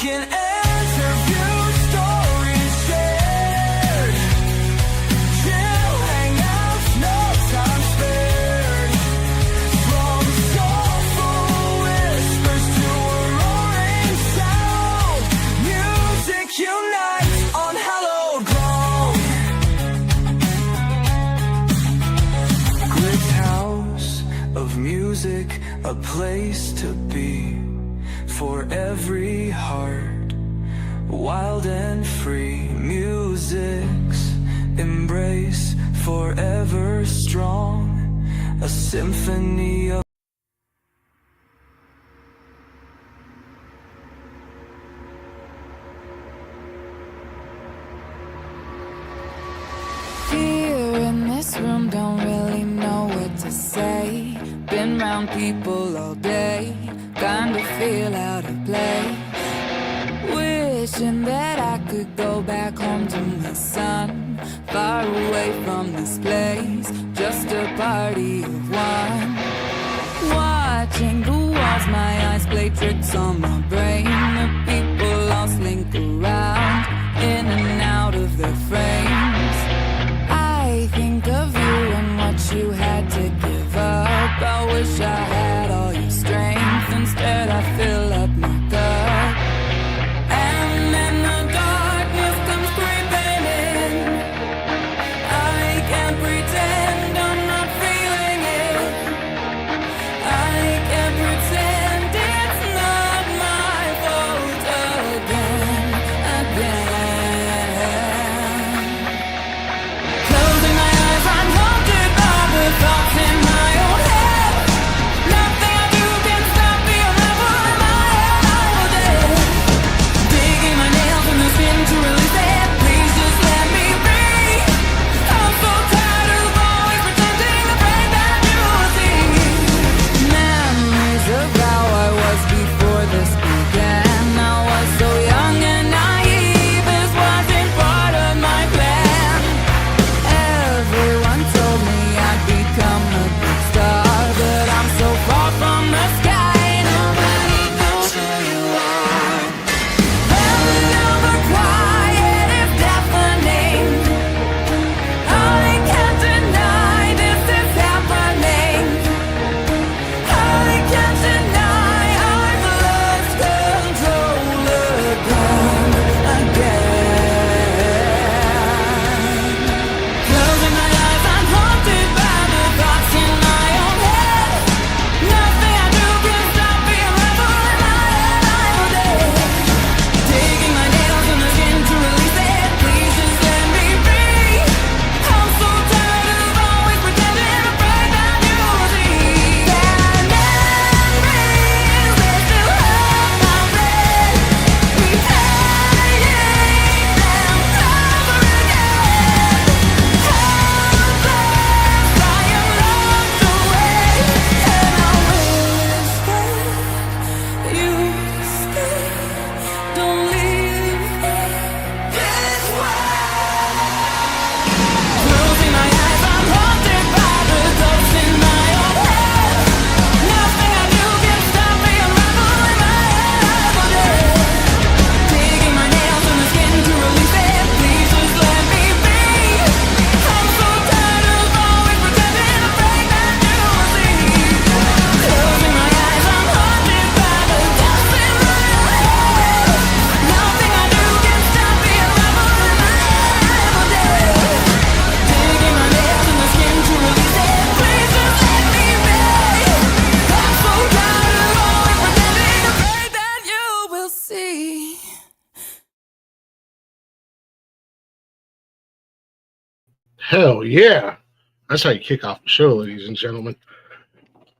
Talking interviews, stories shared, chill hangouts, no time spared. From soulful whispers to a roaring sound, music unites on hallowed ground. Glick's house of music, a place to be for every heart, wild and free. Music's embrace, forever strong, a symphony of here in this room, don't really know what to say. Been round people all day, kind of feel out of place. Wishing that I could go back home to my son, far away from this place, just a party of one. Watching the walls, my eyes play tricks on my brain. The people all slink around, in and out of their frames. I think of you and what you had to give up. I wish I had all your strength, instead I fill up my cup. And then the darkness comes creeping in. I can't pretend I'm not feeling it. I can't pretend it's not my fault again. Closing my eyes, I'm haunted by the thoughts in my own head. Nothing I do can stop the unravel in my head. I will dead. Digging my nails in the skin to release it. Please just let me be. I'm so tired of always pretending, afraid that you will see. Memories of how I was before this began. I was so young and naive, this wasn't part of my plan. Everyone told me I'd become a big star, but I'm so far from the sky, nobody knows who you are. The number quiet is deafening. I can't deny this is happening. I can't deny I've lost control again. Closing my eyes, I'm haunted by the thoughts in my own head. Nothing I do can stop the unravel in my head. I will dead. Digging my nails in the skin to release it. Please just let me be. I'm so tired of always pretending, afraid that you will see. And memories, they still hurt my brain. Replaying them over again. Helpless, I am locked away, and I wish that you stay. Don't leave me this way. Closing my eyes, I'm haunted by the ghosts in my own head. Nothing I do can stop the unravel in my head. I will dead. Digging my nails in the skin to release it. Please just let me be. I'm so tired of always pretending, afraid that you will see. Closing my eyes, I'm haunted by the ghosts in my own head. Nothing I do can stop the unravel in my head. I will dead. Digging my nails in the skin to release it. Please just let me be. I'm so tired of always pretending, afraid that you will see. Hell yeah. That's how you kick off the show, ladies and gentlemen.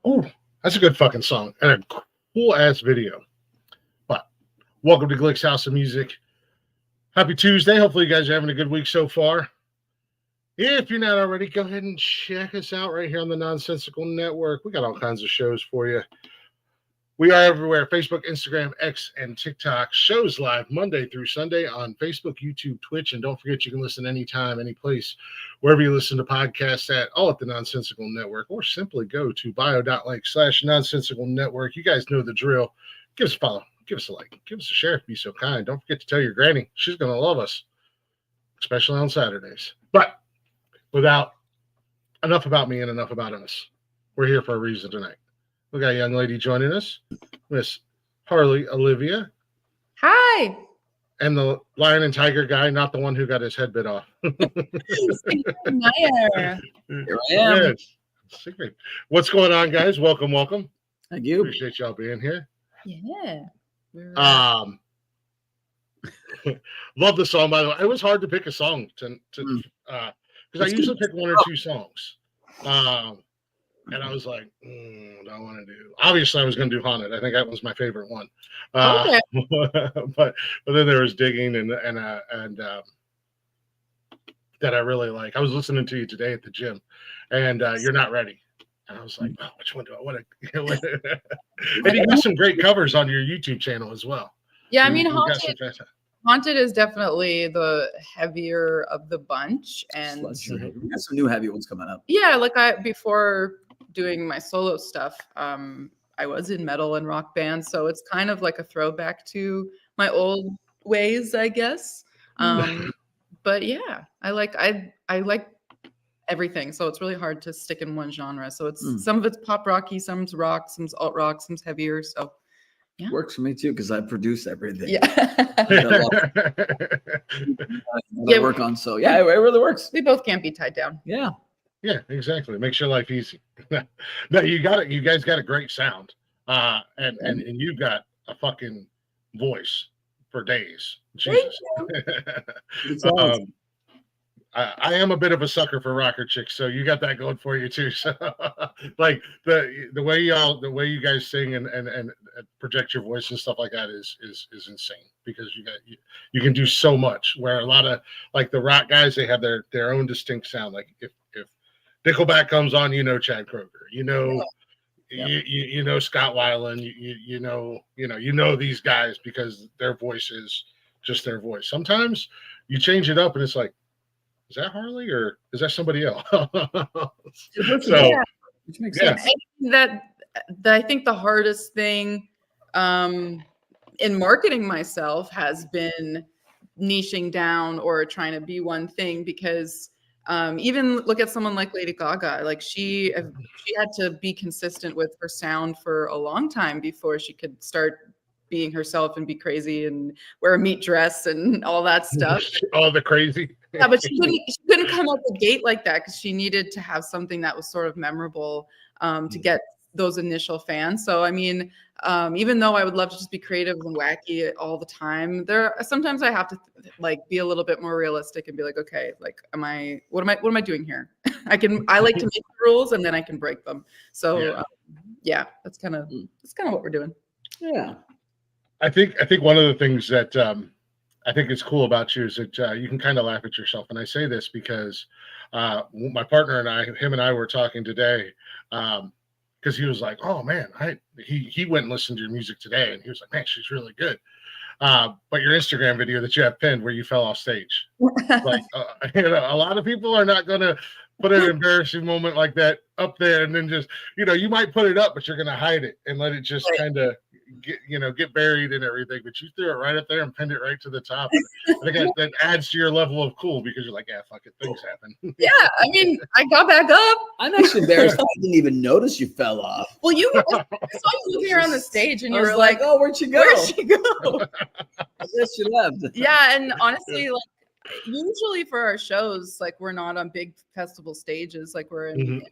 Oh, that's a good fucking song and a cool ass video. But welcome to Glick's House of Music. Happy Tuesday. Hopefully you guys are having a good week so far. If you're not already, go ahead and check us out right here on the Nonsensical Network. We got all kinds of shows for you. We are everywhere: Facebook, Instagram, X, and TikTok. Shows live Monday through Sunday on Facebook, YouTube, Twitch, and don't forget you can listen anytime, any place, wherever you listen to podcasts at, all at the Nonsensical Network, or simply go to bio.link/Nonsensical Network. You guys know the drill. Give us a follow. give us a like, give us a share if you be so kind. Don't forget to tell your granny. She's going to love us, especially on Saturdays. But without enough about me and enough about us, we're here for a reason tonight. We got a young lady joining us, Miss Harley Olivia. Hi. And the lion and tiger guy, not the one who got his head bit off. Here I am. Yes. Secret. What's going on, guys? Welcome. Thank you. Appreciate y'all being here. Yeah. Love the song, by the way. It was hard to pick a song to because I usually pick one or two songs. And I was like, what do I want to do? Obviously, I was going to do Haunted. I think that was my favorite one. Okay. but then there was Digging and that I really like. I was listening to you today at the gym, and You're Not Ready. And I was like, oh, which one do I want to? And you got some great covers on your YouTube channel as well. Yeah, I mean, Haunted is definitely the heavier of the bunch, and We got some new heavy ones coming up. yeah, like before doing my solo stuff, I was in metal and rock bands, so it's kind of like a throwback to my old ways, I guess. But yeah, I like everything, so it's really hard to stick in one genre. So it's some of it's pop rocky, some's rock, some's alt rock, some's heavier. So yeah, Works for me too because I produce everything. yeah. I work on. So yeah, it really works. We both can't be tied down. Yeah. Yeah, exactly. Makes your life easy. No, you got it. You guys got a great sound, and you've got a fucking voice for days. Jesus. I am a bit of a sucker for rocker chicks, so you got that going for you too. So, like the way you guys sing and project your voice and stuff like that is insane because you can do so much. Where a lot of like the rock guys, they have their own distinct sound. Like if Nickelback comes on, you know Chad Kroeger, you know Scott Weiland, you know these guys because their voice is just their voice. Sometimes you change it up and it's like, is that Harley or is that somebody else? Which makes sense. That I think the hardest thing in marketing myself has been niching down or trying to be one thing because even look at someone like Lady Gaga, like she had to be consistent with her sound for a long time before she could start being herself and be crazy and wear a meat dress and all that stuff. All the crazy. Yeah, but she couldn't come out the gate like that because she needed to have something that was sort of memorable to get those initial fans. So I mean, even though I would love to just be creative and wacky all the time, sometimes I have to like be a little bit more realistic and be like, okay, like what am I doing here? I like to make the rules and then I can break them. So yeah, that's kind of what we're doing. Yeah. I think one of the things that I think is cool about you is that you can kind of laugh at yourself. And I say this because my partner and him and I were talking today because he was like, oh man, he went and listened to your music today. And he was like, man, she's really good. But your Instagram video that you have pinned where you fell off stage, like a lot of people are not going to put an embarrassing moment like that up there. And then just, you might put it up, but you're going to hide it and let it just kind of get buried and everything, but you threw it right up there and pinned it right to the top. I think that adds to your level of cool because you're like, yeah, fuck it, things happen. Yeah, I mean, I got back up. I'm actually embarrassed. I didn't even notice you fell off. Well, I saw you looking around the stage and you were like, oh, where'd she go? I guess she left. Yeah, and honestly, like usually for our shows, like we're not on big festival stages, like we're in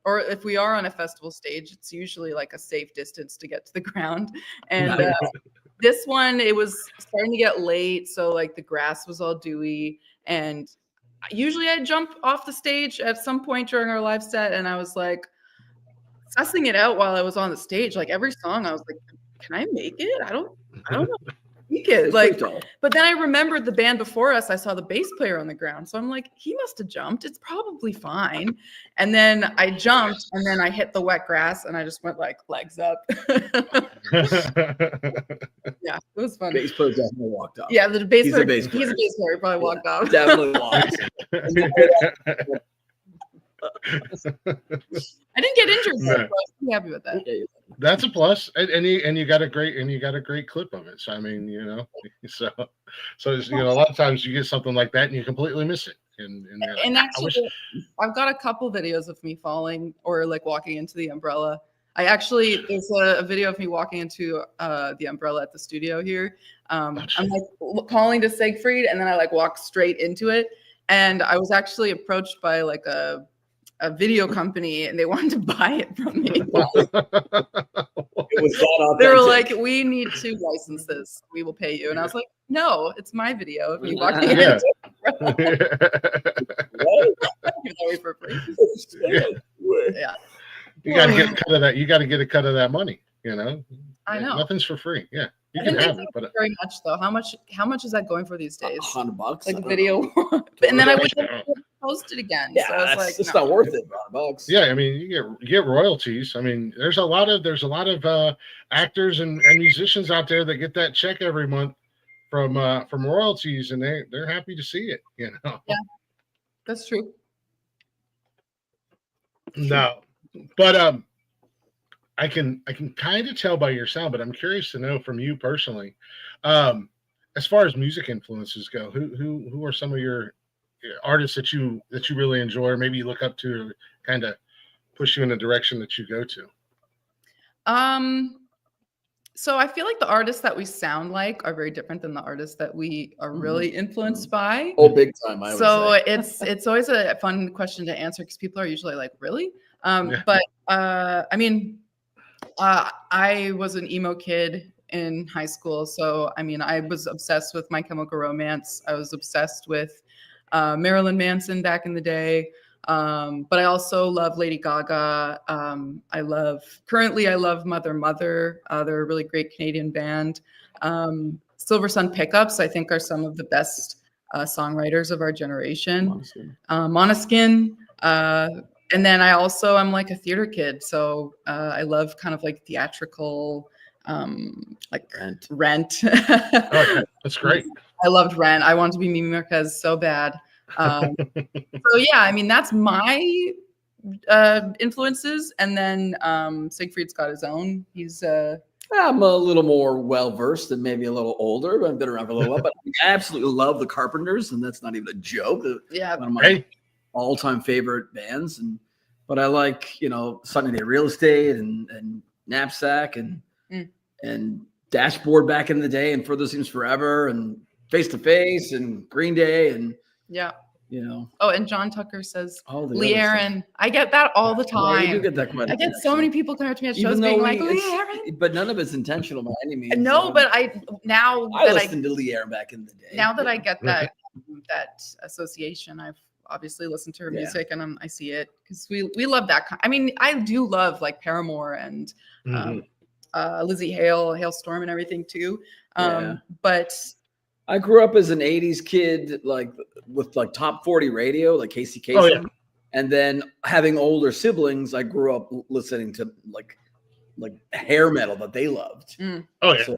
or if we are on a festival stage, it's usually like a safe distance to get to the ground. And this one, it was starting to get late, so like the grass was all dewy, and usually I jump off the stage at some point during our live set, and I was like sussing it out while I was on the stage. Like every song, I was like, can I make it? I don't know. Like, but then I remembered the band before us. I saw the bass player on the ground, so I'm like, he must have jumped. It's probably fine. And then I jumped, and then I hit the wet grass, and I just went like legs up. Yeah, it was fun. Bass player definitely walked off. Yeah, the bass player. He's a bass player. He's a bass player. Probably walked off. Definitely walked. I didn't get injured, though, so I'm happy with that. That's a plus, and you got a great clip of it. So I mean, you know, so it's, you know, a lot of times you get something like that and you completely miss it. And you're like, actually, I've got a couple videos of me falling or like walking into the umbrella. There's a video of me walking into the umbrella at the studio here. I'm like calling to Siegfried, and then I like walk straight into it. And I was actually approached by like a video company, and they wanted to buy it from me. It was that They were authentic. like, "We need to license this. We will pay you." And I was like, "No, it's my video of me walking Yeah. into the umbrella." For free. Yeah. You got to get a cut of that. You got to get a cut of that money. You know, I know. Nothing's for free. Yeah, you I can didn't have think it, but very much though. How much is that going for these days? $100. Like video, and then I would post it again. Yeah, so I was like, it's no. not worth it. $100. yeah, I mean, you get royalties. I mean, there's a lot of actors and musicians out there that get that check every month from royalties, and they're happy to see it. You know. Yeah, that's true. No, but I can kind of tell by your sound, but I'm curious to know from you personally, as far as music influences go, who are some of your artists that you really enjoy, or maybe you look up to, or kind of push you in the direction that you go to? So I feel like the artists that we sound like are very different than the artists that we are really influenced by. Oh, big time. So it's always a fun question to answer because people are usually like, really? But I mean, I was an emo kid in high school. So, I mean, I was obsessed with My Chemical Romance. I was obsessed with Marilyn Manson back in the day. But I also love Lady Gaga. I love Mother. They're a really great Canadian band. Silver Sun Pickups, I think, are some of the best songwriters of our generation. Måneskin. And then I'm like a theater kid. So I love kind of like theatrical, like Rent. Oh, that's great. I loved Rent. I wanted to be Mimi Marquez so bad. So yeah, I mean, that's my influences. And then Siegfried's got his own. I'm a little more well-versed and maybe a little older, but I've been around for a little while. But I absolutely love the Carpenters, and that's not even a joke. Yeah. One of my all-time favorite bands. But I like, Sunny Day Real Estate and Knapsack and Dashboard back in the day, and Further Seems Forever, and Face to Face, and Green Day, and Oh, and John Tucker says Lee other Aaron. stuff. I get that all the time. Yeah, you do get that quite I get so many people coming up to me at shows being like, Lee Aaron. But none of it's intentional by any means. No, but I listened to Lee Aaron back in the day. Now that I get that association, I've obviously listened to her music, and I see it because we love that. I mean, I do love like Paramore and Lizzie Hale, Hailstorm, and everything too. But I grew up as an 80s kid, like with like top 40 radio, like Casey Kasem. Oh, yeah. And then having older siblings, I grew up listening to like hair metal that they loved. Oh yeah. So,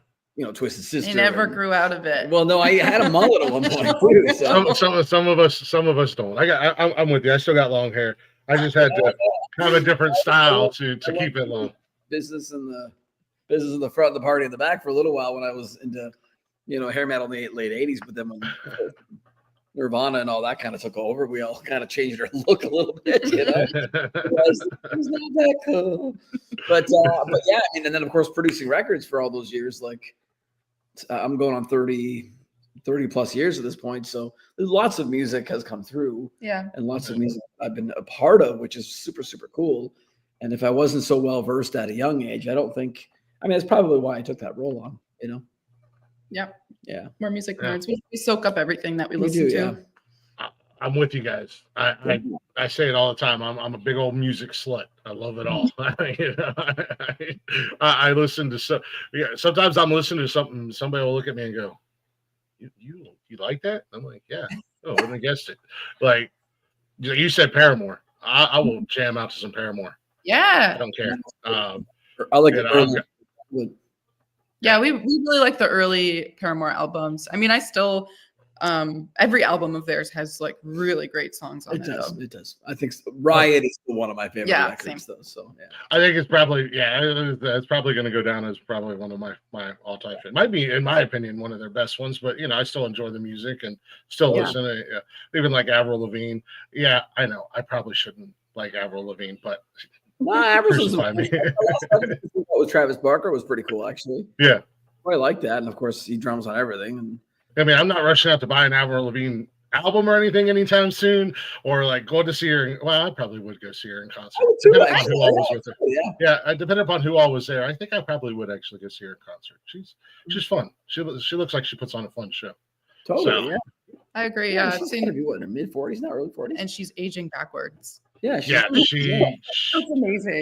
Twisted Sister. You never grew out of it. Well, no, I had a mullet at one point too. So. Some of us don't. I'm with you. I still got long hair. I just had to have a different style to keep it long. Business in the front, the party in the back for a little while when I was into hair metal in the late 80s, but then when Nirvana and all that kind of took over, we all kind of changed our look a little bit, It was not that cool. But yeah, I mean, and then of course producing records for all those years, like I'm going on 30 plus years at this point. So there's lots of music has come through. Yeah. And lots of music I've been a part of, which is super, super cool. And if I wasn't so well versed at a young age, that's probably why I took that role on, Yep. Yeah. More music nerds. We soak up everything that we listen to. Yeah. I'm with you guys. I say it all the time. I'm a big old music slut. I love it all. I listen to sometimes I'm listening to something. Somebody will look at me and go, "You like that?" I'm like, "Yeah." Oh, I wouldn't have guessed it. Like you said, Paramore. I will jam out to some Paramore. Yeah. I don't care. I like it. Yeah, we really like the early Paramore albums. I mean, I still Every album of theirs has like really great songs on it. It does. I think Riot is one of my favorite records, though. So yeah, I think it's probably it's probably going to go down as probably one of my all-time. It might be, in my opinion, one of their best ones. But I still enjoy the music and still listen. Even like Avril Lavigne. Yeah, I know I probably shouldn't like Avril Lavigne, but Avril's with Travis Barker was pretty cool, actually. Yeah, I like that, and of course he drums on everything. And I mean, I'm not rushing out to buy an Avril Lavigne album or anything anytime soon, or like go to see her. Well, I probably would go see her in concert. Depending on who all was with her. Yeah, depending upon who all was there, I think I probably would actually go see her in concert. She's fun. She looks like she puts on a fun show. Totally, so, I agree. She's gonna be what, in her mid 40s now, early 40s, and she's aging backwards. That's amazing.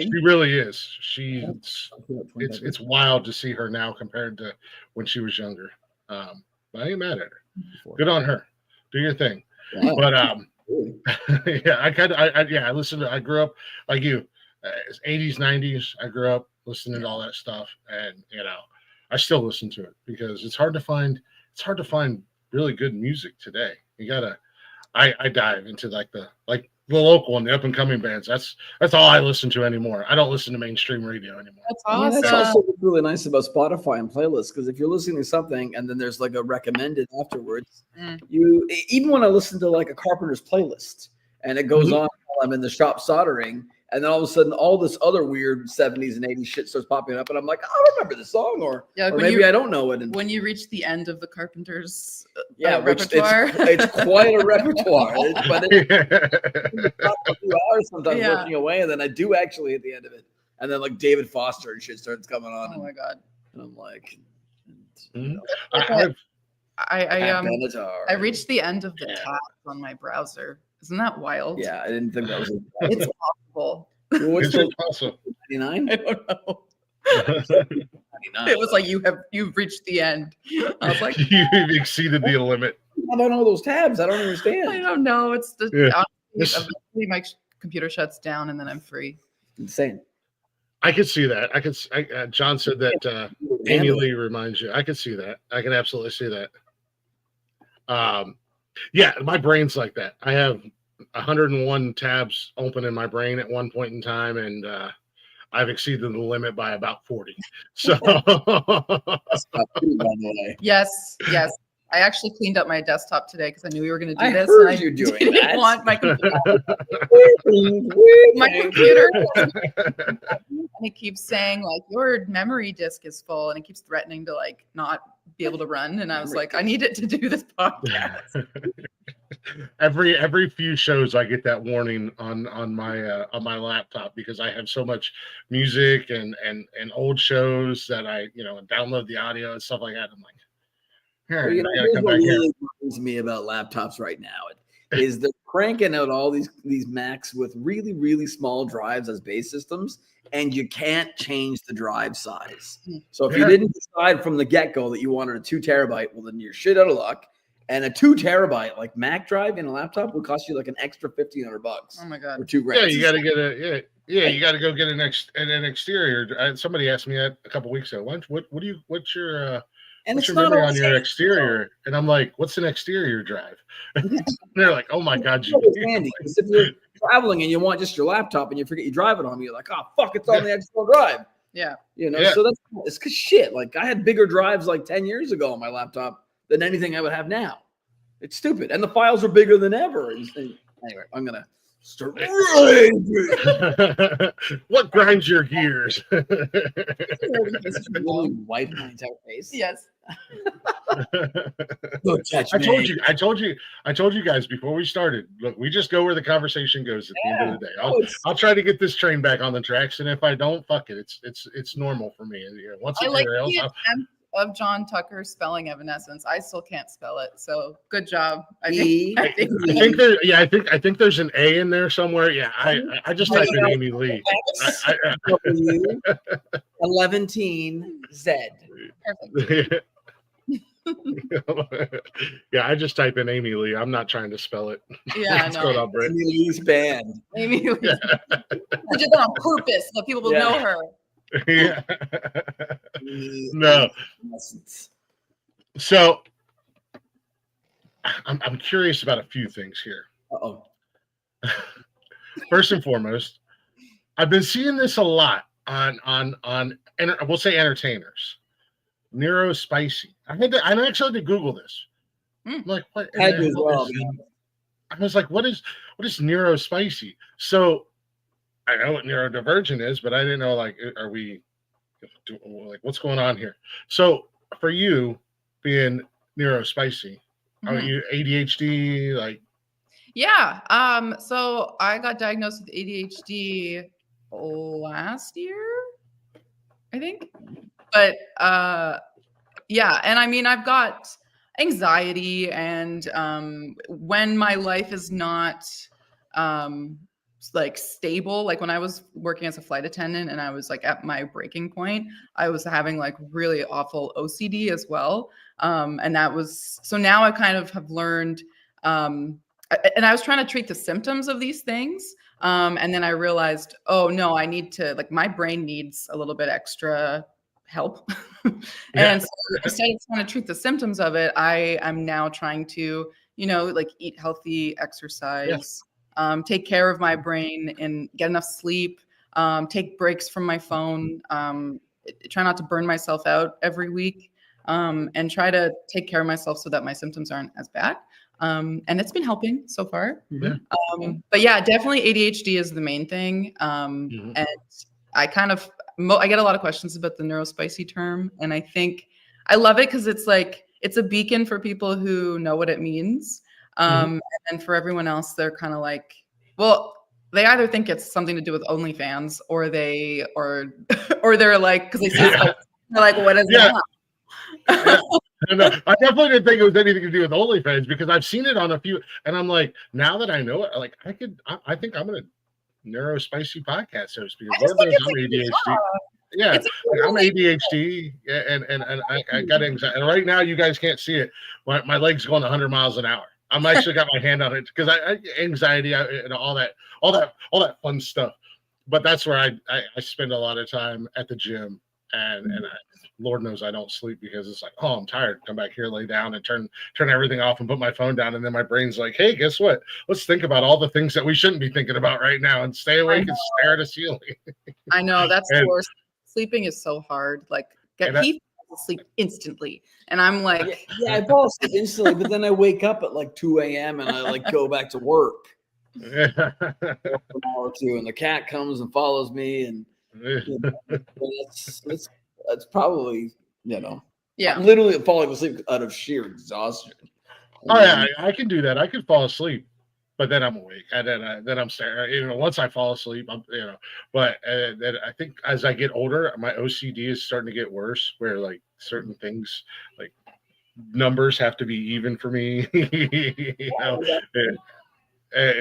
She really is. It's wild to see her now compared to when she was younger. But I ain't mad at her. Good on her. Do your thing. Yeah. But I listened to. I grew up like you, 80s, 90s. I grew up listening to all that stuff, and I still listen to it because it's hard to find. It's hard to find really good music today. You gotta. I dive into the local and the up and coming bands. That's all I listen to anymore. I don't listen to mainstream radio anymore. That's awesome. That's also really nice about Spotify and playlists, because if you're listening to something and then there's like a recommended afterwards, you even when I listen to like a Carpenter's playlist and it goes on while I'm in the shop soldering, and then all of a sudden all this other weird 70s and 80s shit starts popping up, and I'm like, I remember the song, or maybe I don't know it. When you reach the end of the Carpenters repertoire, it's quite a repertoire. But it's a few hours sometimes working away, and then I do actually hit the end of it, and then like David Foster and shit starts coming on. Oh my god! And I'm like, I reached the end of the tabs on my browser. Isn't that wild? Yeah, I didn't think that was. It's possible. What's the possible? 99? I don't know. It was like you've reached the end. I was like, you've exceeded the limit. I don't know those tabs. I don't understand. I don't know. It's the eventually my computer shuts down and then I'm free. Insane. I could see that. John said that Amy Lee reminds you. I could see that. I can absolutely see that. Yeah, my brain's like that. I have 101 tabs open in my brain at one point in time, and I've exceeded the limit by about 40. So, yes. I actually cleaned up my desktop today because I knew we were going to do this. Heard and you doing didn't that. Want my computer. My computer. And it keeps saying like your memory disk is full, and it keeps threatening to like not be able to run. And I was like, I need it to do this podcast. Every few shows I get that warning on my laptop because I have so much music and old shows that I download the audio and stuff like that. I'm like, here's what really bothers me about laptops right now is they're cranking out all these Macs with really, really small drives as base systems, and you can't change the drive size. So if you didn't decide from the get-go that you wanted a 2 terabyte, well, then you're shit out of luck. And a 2 terabyte like Mac drive in a laptop would cost you like an extra $1,500. Oh my god! Or $2,000. Yeah, you got to get you got to go get an exterior. Somebody asked me that a couple weeks ago. What's your memory on your exterior? And I'm like, what's an exterior drive? And they're like, oh my god, handy. If you're traveling and you want just your laptop and you forget you drive it home, you're like, oh fuck, it's on the external drive. Yeah, So it's because shit. Like I had bigger drives like 10 years ago on my laptop than anything I would have now. It's stupid. And the files are bigger than ever. Anyway, I'm going to start. What grinds your gears? Really wipe my entire face. Yes. I told you guys before we started, look, we just go where the conversation goes at the end of the day. I'll try to get this train back on the tracks. And if I don't, fuck it. It's normal for me. Once it derails, of John Tucker's spelling Evanescence. I still can't spell it, so good job. I think there's an A in there somewhere. Yeah, I just typed in Amy Lee. 11 Z. Perfect. Yeah, I just type in Amy Lee. I'm not trying to spell it. Yeah, no. Amy Lee's band. Amy Lee. I did that on purpose so people will know her. Yeah. No. So I'm curious about a few things here. Uh-oh. First and foremost, I've been seeing this a lot on we'll say entertainers. Neruospicy. I actually had to Google this. I'm like, what? I had to as well, man. I was like, what is neruospicy? So I know what neurodivergent is, but I didn't know, like, are we like, what's going on here? So for you being neurospicy, are you ADHD? Like, yeah. So I got diagnosed with ADHD last year, I think. But yeah, and I mean, I've got anxiety, and when my life is not like stable, like when I was working as a flight attendant and I was like at my breaking point, I was having like really awful OCD as well. And that was, so now I kind of have learned, and I was trying to treat the symptoms of these things. And then I realized, oh no, I need to, like, my brain needs a little bit extra help. And so instead of trying to treat the symptoms of it, I am now trying to, like, eat healthy, exercise, take care of my brain and get enough sleep, take breaks from my phone, try not to burn myself out every week, and try to take care of myself so that my symptoms aren't as bad. And it's been helping so far. But yeah, definitely ADHD is the main thing. And I kind of, I get a lot of questions about the neurospicy term. And I think I love it because it's like, it's a beacon for people who know what it means. And then for everyone else, they're kind of like, well, they either think it's something to do with OnlyFans, or or they're like, because they see they're like, what is that? No, I definitely didn't think it was anything to do with OnlyFans, because I've seen it on a few, and I'm like, now that I know it, like, I think I'm gonna neurospicy podcast host, because Lord knows I'm ADHD. Yeah, like, I'm ADHD, and I got anxiety. And right now, you guys can't see it. My leg's going 100 miles an hour. I'm actually got my hand on it because I anxiety and all that fun stuff. But that's where I spend a lot of time at the gym, and Lord knows I don't sleep, because it's like, oh, I'm tired. Come back here, lay down, and turn everything off, and put my phone down, and then my brain's like, hey, guess what? Let's think about all the things that we shouldn't be thinking about right now, and stay awake and stare at a ceiling. I know, that's the worst. Sleeping is so hard. Like, he falls asleep instantly, and I'm like, I fall asleep instantly, but then I wake up at like 2 a.m. and I like go back to work for an hour or two, and the cat comes and follows me, and that's probably, I'm literally falling asleep out of sheer exhaustion. Oh yeah, I can do that. I can fall asleep, but then I'm awake, and then I'm staring. Once I fall asleep, But then I think as I get older, my OCD is starting to get worse, where like certain things, like numbers, have to be even for me.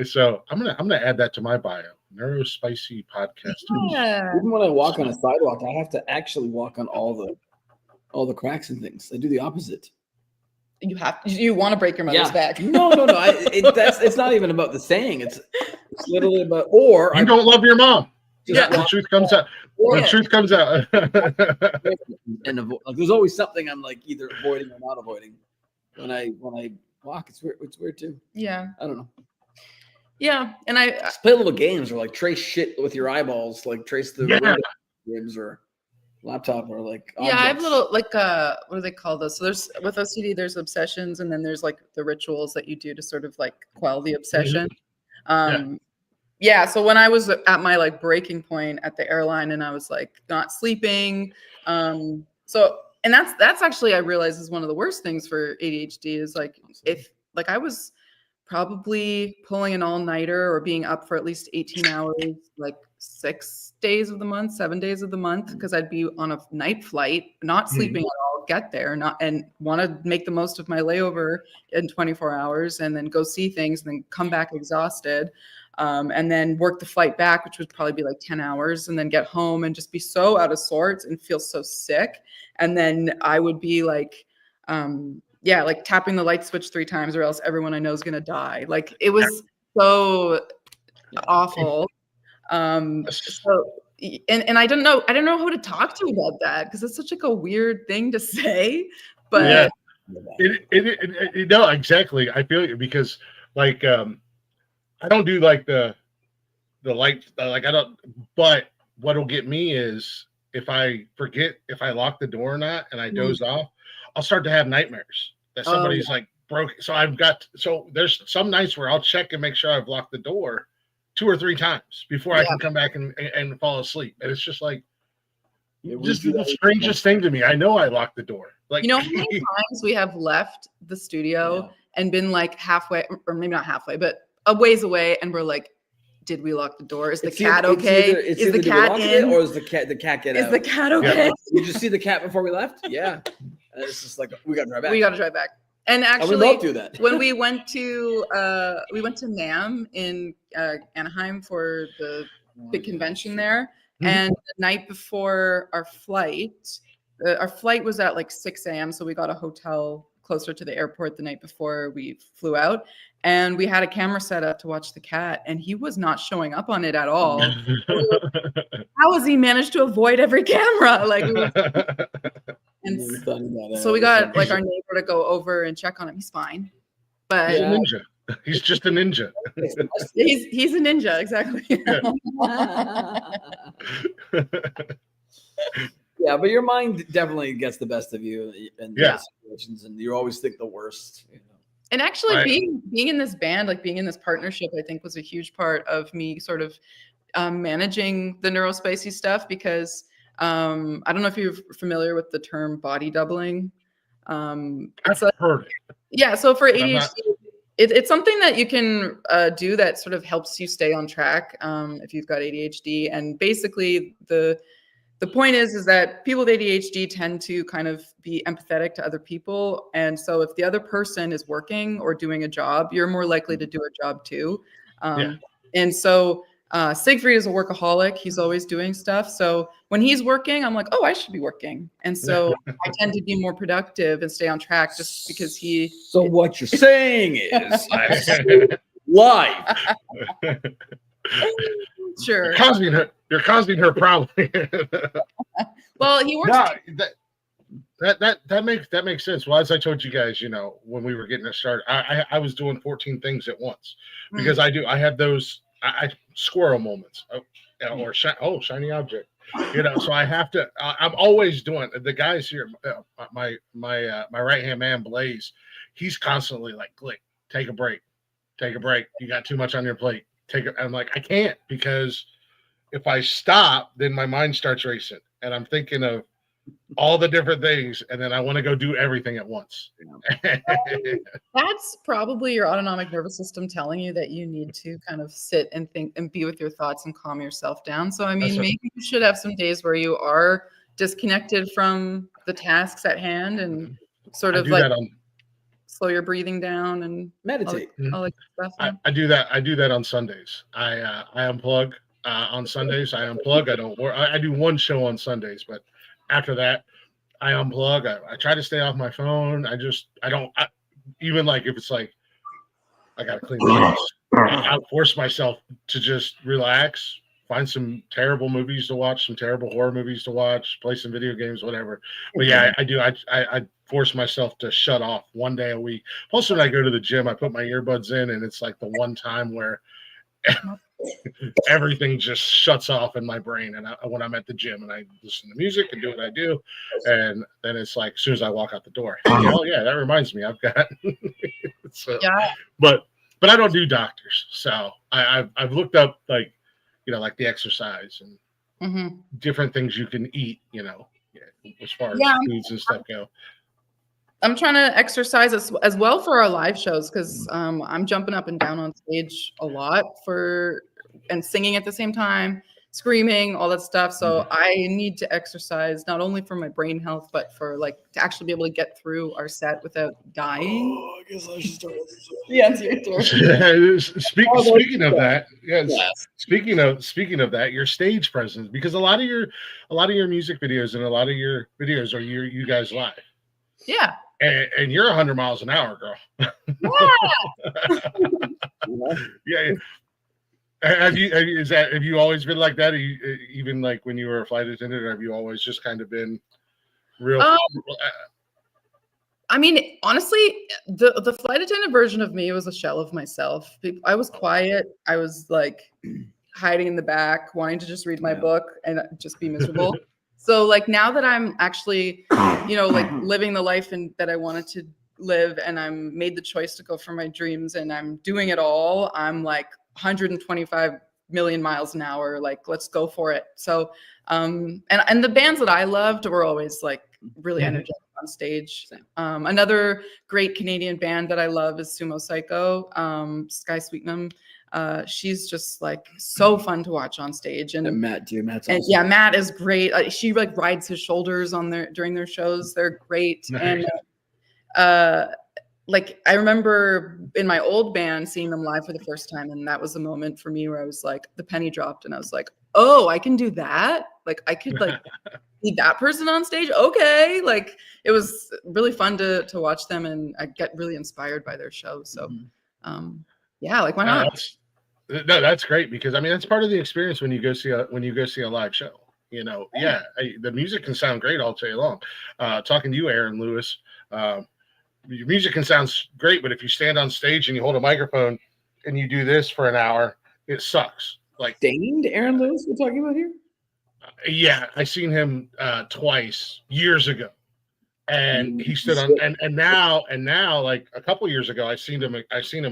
So I'm gonna add that to my bio. Neurospicy podcast. Yeah. Even when I walk on a sidewalk, I have to actually walk on all the cracks and things. I do the opposite. You want to break your mother's back? No. It's not even about the saying. It's literally about, or you don't love your mom. The truth comes out. The truth comes out. And there's always something I'm like either avoiding or not avoiding when I walk. It's weird too. Yeah. I don't know. Yeah, and I just play little games, or like trace shit with your eyeballs, like trace the rims or laptop, or like objects. I have little, like, what do they call those? So there's, with OCD, there's obsessions, and then there's like the rituals that you do to sort of like quell the obsession. So when I was at my like breaking point at the airline, and I was like not sleeping, and that's actually, I realize, is one of the worst things for ADHD, is like, if like I was probably pulling an all-nighter or being up for at least 18 hours, like 6 days of the month, 7 days of the month, because I'd be on a night flight, not sleeping at all, get there, and want to make the most of my layover in 24 hours, and then go see things, and then come back exhausted, and then work the flight back, which would probably be like 10 hours, and then get home and just be so out of sorts and feel so sick. And then I would be like, like tapping the light switch 3 times, or else everyone I know is going to die. Like, it was so awful. And I don't know how to talk to you about that, because it's such like a weird thing to say, but No, exactly. I feel you because like I don't do like the light like I don't. But what'll get me is if I forget if I lock the door or not and I dozed off, I'll start to have nightmares that somebody's like broke. So there's some nights where I'll check and make sure I've locked the door 2 or 3 times before I can come back and fall asleep. And it's just like just the strangest thing to me. I know I locked the door. Like, how many times we have left the studio and been like halfway, or maybe not halfway, but a ways away, and we're like, did we lock the door? Is the cat okay? Is the cat in? Or is the cat get out? Is the cat okay? Did you see the cat before we left? Yeah. And it's just like we gotta drive back. We gotta drive back. And actually, we both do that. When we went to NAMM in Anaheim for the big convention there, and the night before our flight was at like 6 a.m. So we got a hotel closer to the airport the night before we flew out, and we had a camera set up to watch the cat, and he was not showing up on it at all. How has he managed to avoid every camera? Like, and so we got like our neighbor to go over and check on him. He's fine, but he's a ninja. He's just a ninja. he's a ninja, exactly. Yeah, but your mind definitely gets the best of you in those situations, and you always think the worst. And actually, being in this band, like being in this partnership, I think was a huge part of me sort of managing the neurospicy stuff, because I don't know if you're familiar with the term body doubling. I've heard it. Yeah, so for ADHD, it's something that you can do that sort of helps you stay on track if you've got ADHD. And basically, the point is that people with ADHD tend to kind of be empathetic to other people. And so if the other person is working or doing a job, you're more likely to do a job too. And so Siegfried is a workaholic. He's always doing stuff. So when he's working, I'm like, oh, I should be working. And so I tend to be more productive and stay on track just because he. So what you're saying is live. Sure. You're causing her problem. Well, he works. No, that makes sense. Well, as I told you guys, when we were getting it started, I was doing 14 things at once because I have those squirrel moments or shiny object. So I have to. I'm always doing. The guys here, my right hand man Blaze, he's constantly like, "Glick, take a break. You got too much on your plate. I'm like, I can't, because if I stop, then my mind starts racing, and I'm thinking of all the different things, and then I want to go do everything at once." That's probably your autonomic nervous system telling you that you need to kind of sit and think and be with your thoughts and calm yourself down. So, I mean, maybe you should have some days where you are disconnected from the tasks at hand and sort of like slow your breathing down and meditate. All that stuff. I do that. I do that on Sundays. I unplug on Sundays. I unplug. I don't work. I do one show on Sundays, but after that, I unplug. I try to stay off my phone. Even like if it's like I gotta clean the house, I force myself to just relax, find some terrible movies to watch, some terrible horror movies to watch, play some video games, whatever. But yeah, I do. I force myself to shut off one day a week. Plus, when I go to the gym, I put my earbuds in, and it's like the one time where everything just shuts off in my brain. And when I'm at the gym and I listen to music and do what I do, and then it's like as soon as I walk out the door, oh yeah, that reminds me, I've got. But I don't do doctors, so I've looked up like the exercise and different things you can eat, as far as foods and stuff go. I'm trying to exercise as well for our live shows, because I'm jumping up and down on stage a lot and singing at the same time, screaming, all that stuff. So I need to exercise not only for my brain health, but for to actually be able to get through our set without dying. Oh, I guess I should start. Yes, Speaking of that, speaking of that, your stage presence, because a lot of your music videos and a lot of your videos are you guys live. Yeah. And you're 100 miles an hour, girl. Yeah. Have you always been like that? Even like when you were a flight attendant, or have you always just kind of been real? I mean, honestly, the flight attendant version of me was a shell of myself. I was quiet. I was like hiding in the back, wanting to just read my book and just be miserable. So like now that I'm actually, like living the life that I wanted to live, and I'm made the choice to go for my dreams, and I'm doing it all, I'm like 125 million miles an hour. Like, let's go for it. So, and the bands that I loved were always like really energetic on stage. Another great Canadian band that I love is Sumo Psycho, Sky Sweetnam. She's just like so fun to watch on stage. And Matt too. Matt's awesome. Yeah, Matt is great. She like rides his shoulders during their shows. They're great. Nice. And like I remember in my old band seeing them live for the first time, and that was a moment for me where I was like, the penny dropped, and I was like, oh, I can do that. Like I could like be that person on stage. Okay, like it was really fun to watch them, and I get really inspired by their show. So, yeah, like why not? That's great, because I mean that's part of the experience when you go see a live show. The music can sound great all day long. Talking to you, Aaron Lewis. Your music can sound great, but if you stand on stage and you hold a microphone and you do this for an hour, it sucks. Like Stained Aaron Lewis we're talking about here? Yeah, I seen him twice years ago, and he stood on and now like a couple years ago I seen him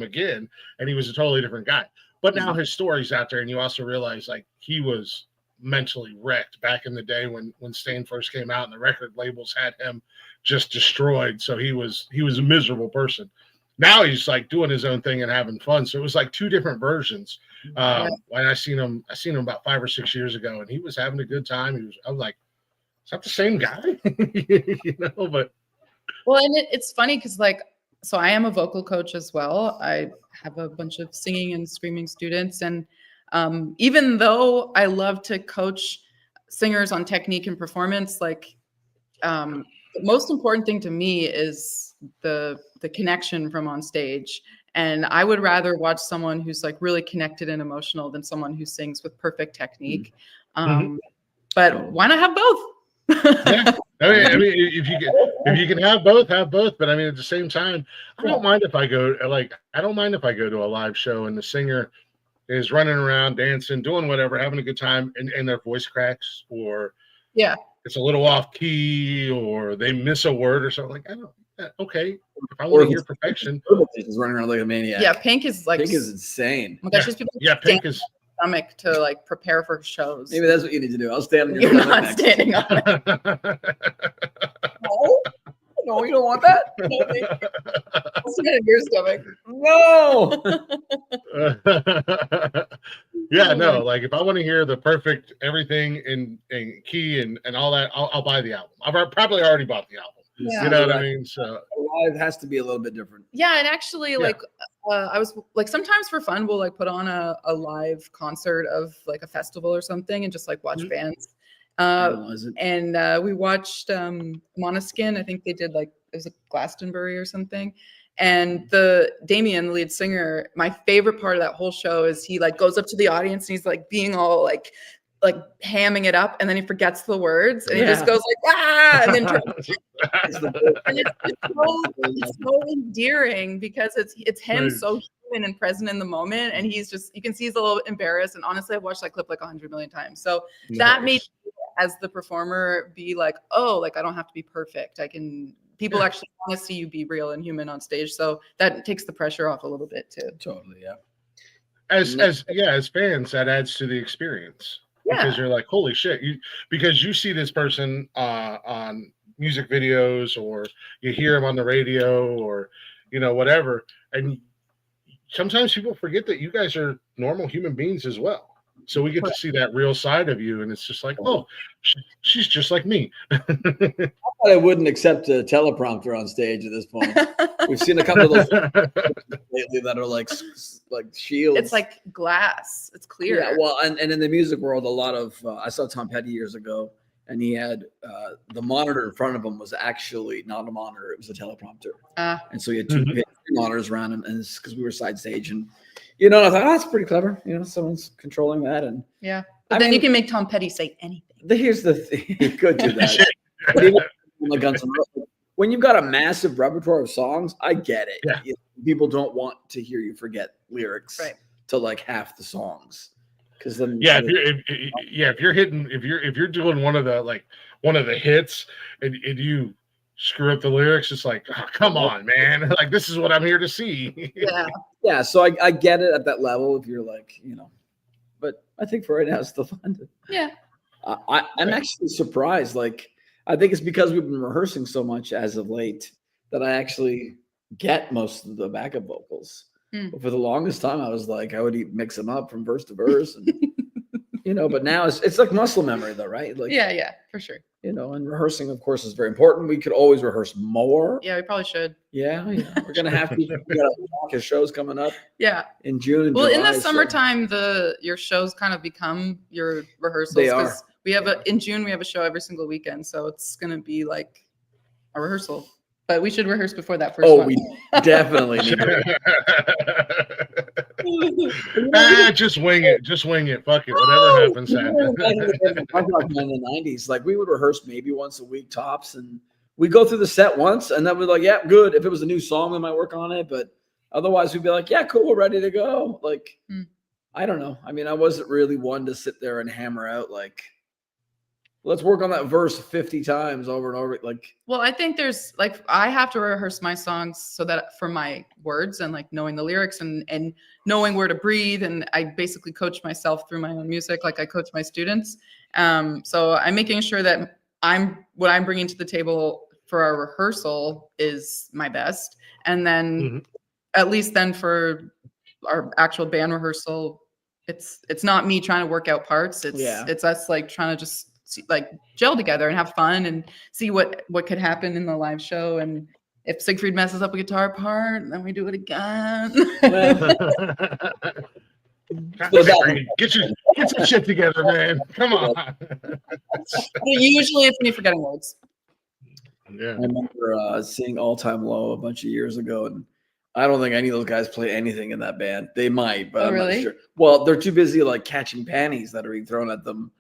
again, and he was a totally different guy. But now his story's out there, and you also realize like he was mentally wrecked back in the day when Stain first came out, and the record labels had him just destroyed. So he was a miserable person. Now he's like doing his own thing and having fun. So it was like two different versions. When I seen him about 5 or 6 years ago, and he was having a good time. I was like, is that the same guy? But well, and it's funny because like, so I am a vocal coach as well. I have a bunch of singing and screaming students, and even though I love to coach singers on technique and performance, like the most important thing to me is the connection from on stage. And I would rather watch someone who's like really connected and emotional than someone who sings with perfect technique. But why not have both? Yeah. I mean, if you can have both, have both. But I mean, at the same time, I don't mind if I go to a live show and the singer is running around, dancing, doing whatever, having a good time, and their voice cracks, or it's a little off key, or they miss a word or something. Like, I don't. Okay, if I want to hear perfection, he's running around like a maniac. Yeah, Pink is insane. Oh my gosh, people Pink is stomach to like prepare for shows. Maybe that's what you need to do. I'll stand on your You're not standing on it. No, you don't want that. I'll stand on your stomach. No. Yeah, no. Like if I want to hear the perfect everything in key and all that, I'll buy the album. I've probably already bought the album. Yeah. You know what I mean? So live has to be a little bit different. Yeah, and actually, like I was like, sometimes for fun, we'll like put on a live concert of like a festival or something, and just like watch bands. And we watched Måneskin. I think they did like it was a Glastonbury or something. And Damien, the lead singer, my favorite part of that whole show is he like goes up to the audience and he's like being all like hamming it up, and then he forgets the words and he just goes like and then and it's so endearing because it's him so human and present in the moment, and he's just, you can see he's a little embarrassed. And honestly, I've watched that clip like 100 million times, so that made me, as the performer, be like, oh, like I don't have to be perfect. People actually want to see you be real and human on stage, so that takes the pressure off a little bit too. Totally, yeah. As fans, that adds to the experience. Because you're like, holy shit, because you see this person on music videos, or you hear him on the radio, or whatever, and sometimes people forget that you guys are normal human beings as well. So we get to see that real side of you, and it's just like, oh, she's just like me. I thought I wouldn't accept a teleprompter on stage at this point. We've seen a couple of those lately that are like shields. It's like glass. It's clear. Yeah, well, and in the music world, a lot of I saw Tom Petty years ago, and he had the monitor in front of him was actually not a monitor; it was a teleprompter. And so he had two monitors around him, and it's because we were side stage, and and I thought, oh, that's pretty clever. Someone's controlling that, and but then you can make Tom Petty say anything. Here's the thing: you could do that. But even when you've got a massive repertoire of songs, I get it. Yeah. People don't want to hear you forget lyrics Right. to like half the songs. Because then if you're doing one of the hits and you screw up the lyrics, it's like, oh, come on, man. Like, this is what I'm here to see. Yeah. So I get it at that level if you're like, but I think for right now it's still fun. Yeah. I'm actually surprised. Like, I think it's because we've been rehearsing so much as of late that I actually get most of the backup vocals. But for the longest time, I was like, I would mix them up from verse to verse, and But now it's like muscle memory, though, right? Like, yeah, for sure. And rehearsing, of course, is very important. We could always rehearse more. Yeah, we probably should. Yeah, we're gonna have to. We got a block of shows coming up. Yeah, in June. And well, July, in the summertime, your shows kind of become your rehearsals. They are. We have in June we have a show every single weekend, so it's gonna be like a rehearsal. But we should rehearse before that first one. We definitely need to. Just wing it. Just wing it. Fuck it. Whatever happens, happens. In the 90s, like we would rehearse maybe once a week tops, and we go through the set once, and then we're like, yeah, good. If it was a new song, we might work on it, but otherwise we'd be like, yeah, cool, we're ready to go. Like, I don't know. I mean, I wasn't really one to sit there and hammer out like, let's work on that verse 50 times over and over. Like, well, I think there's like, I have to rehearse my songs so that for my words and like knowing the lyrics and knowing where to breathe. And I basically coach myself through my own music. Like I coach my students. So I'm making sure that what I'm bringing to the table for our rehearsal is my best. And then at least then for our actual band rehearsal, it's not me trying to work out parts. It's us like trying to just like gel together and have fun and see what could happen in the live show. And if Siegfried messes up a guitar part, then we do it again. Get your shit together, man. Come on. Usually it's me forgetting words. Yeah. I remember seeing All Time Low a bunch of years ago, and I don't think any of those guys play anything in that band. They might, but I'm not sure. Well, they're too busy like catching panties that are being thrown at them.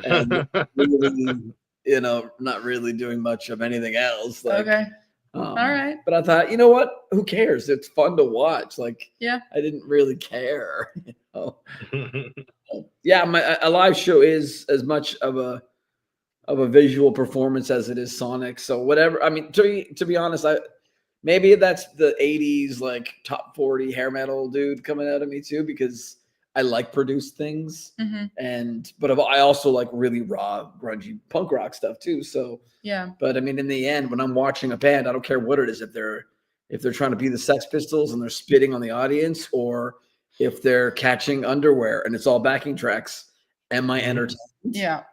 And really, not really doing much of anything else. Like, okay. All right. But I thought, you know what? Who cares? It's fun to watch. Like, yeah, I didn't really care. Yeah, a live show is as much of a visual performance as it is sonic. So whatever. I mean, to be honest, maybe that's the 80s like top 40 hair metal dude coming out of me too, because I like produced things, but I also like really raw, grungy punk rock stuff too. So yeah. But I mean, in the end, when I'm watching a band, I don't care what it is. If they're trying to be the Sex Pistols and they're spitting on the audience, or if they're catching underwear and it's all backing tracks, am I entertained? Yeah.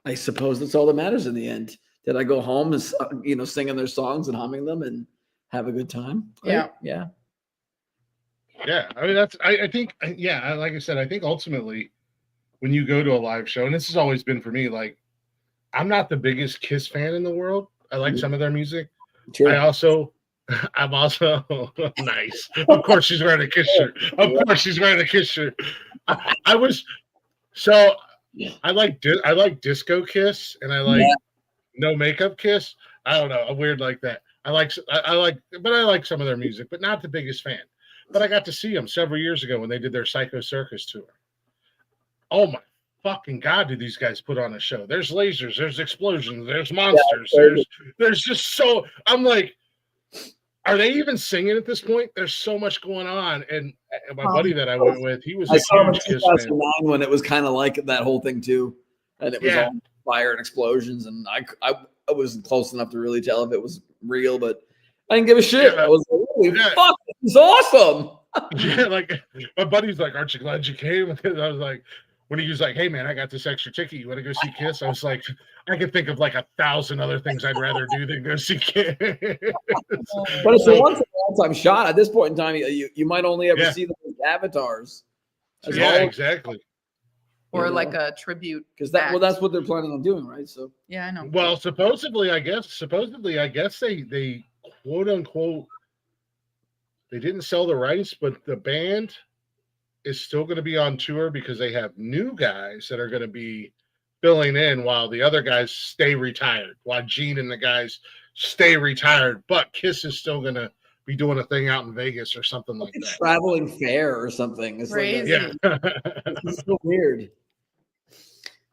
I suppose that's all that matters in the end. Did I go home and singing their songs and humming them and have a good time? Right? Yeah. Yeah. Yeah, I mean I think like I said, I think ultimately when you go to a live show, and this has always been for me, like I'm not the biggest Kiss fan in the world. I like some of their music. Sure. I'm also nice. Of course she's wearing a Kiss shirt. Of course she's wearing a Kiss shirt. I like disco Kiss and I like no makeup Kiss. I don't know, I'm weird like that. I like some of their music, but not the biggest fan. But I got to see them several years ago when they did their Psycho Circus tour. Oh my fucking God, did these guys put on a show? There's lasers, there's explosions, there's monsters, there's just so I'm like, are they even singing at this point? There's so much going on. And my buddy that I went with, he was a huge Kiss fan. 2009 when it was kind of like that whole thing too. And it was all fire and explosions. And I wasn't close enough to really tell if it was real, but I didn't give a shit. I was like, holy fuck, this is awesome. Yeah, like my buddy's like, aren't you glad you came? Because I was like, when he was like, hey man, I got this extra ticket. You want to go see Kiss? I was like, I could think of like 1,000 other things I'd rather do than go see Kiss. But it's a once in a lifetime shot. At this point in time, you might only ever see them as avatars. Exactly. Or like a tribute. Because that's what they're planning on doing, right? So yeah, I know. Well, supposedly, I guess they quote unquote, they didn't sell the rights, but the band is still going to be on tour because they have new guys that are going to be filling in while the other guys stay retired, while Gene and the guys stay retired, but Kiss is still going to be doing a thing out in Vegas or something like that. Traveling fair or something. It's Crazy. It's so weird.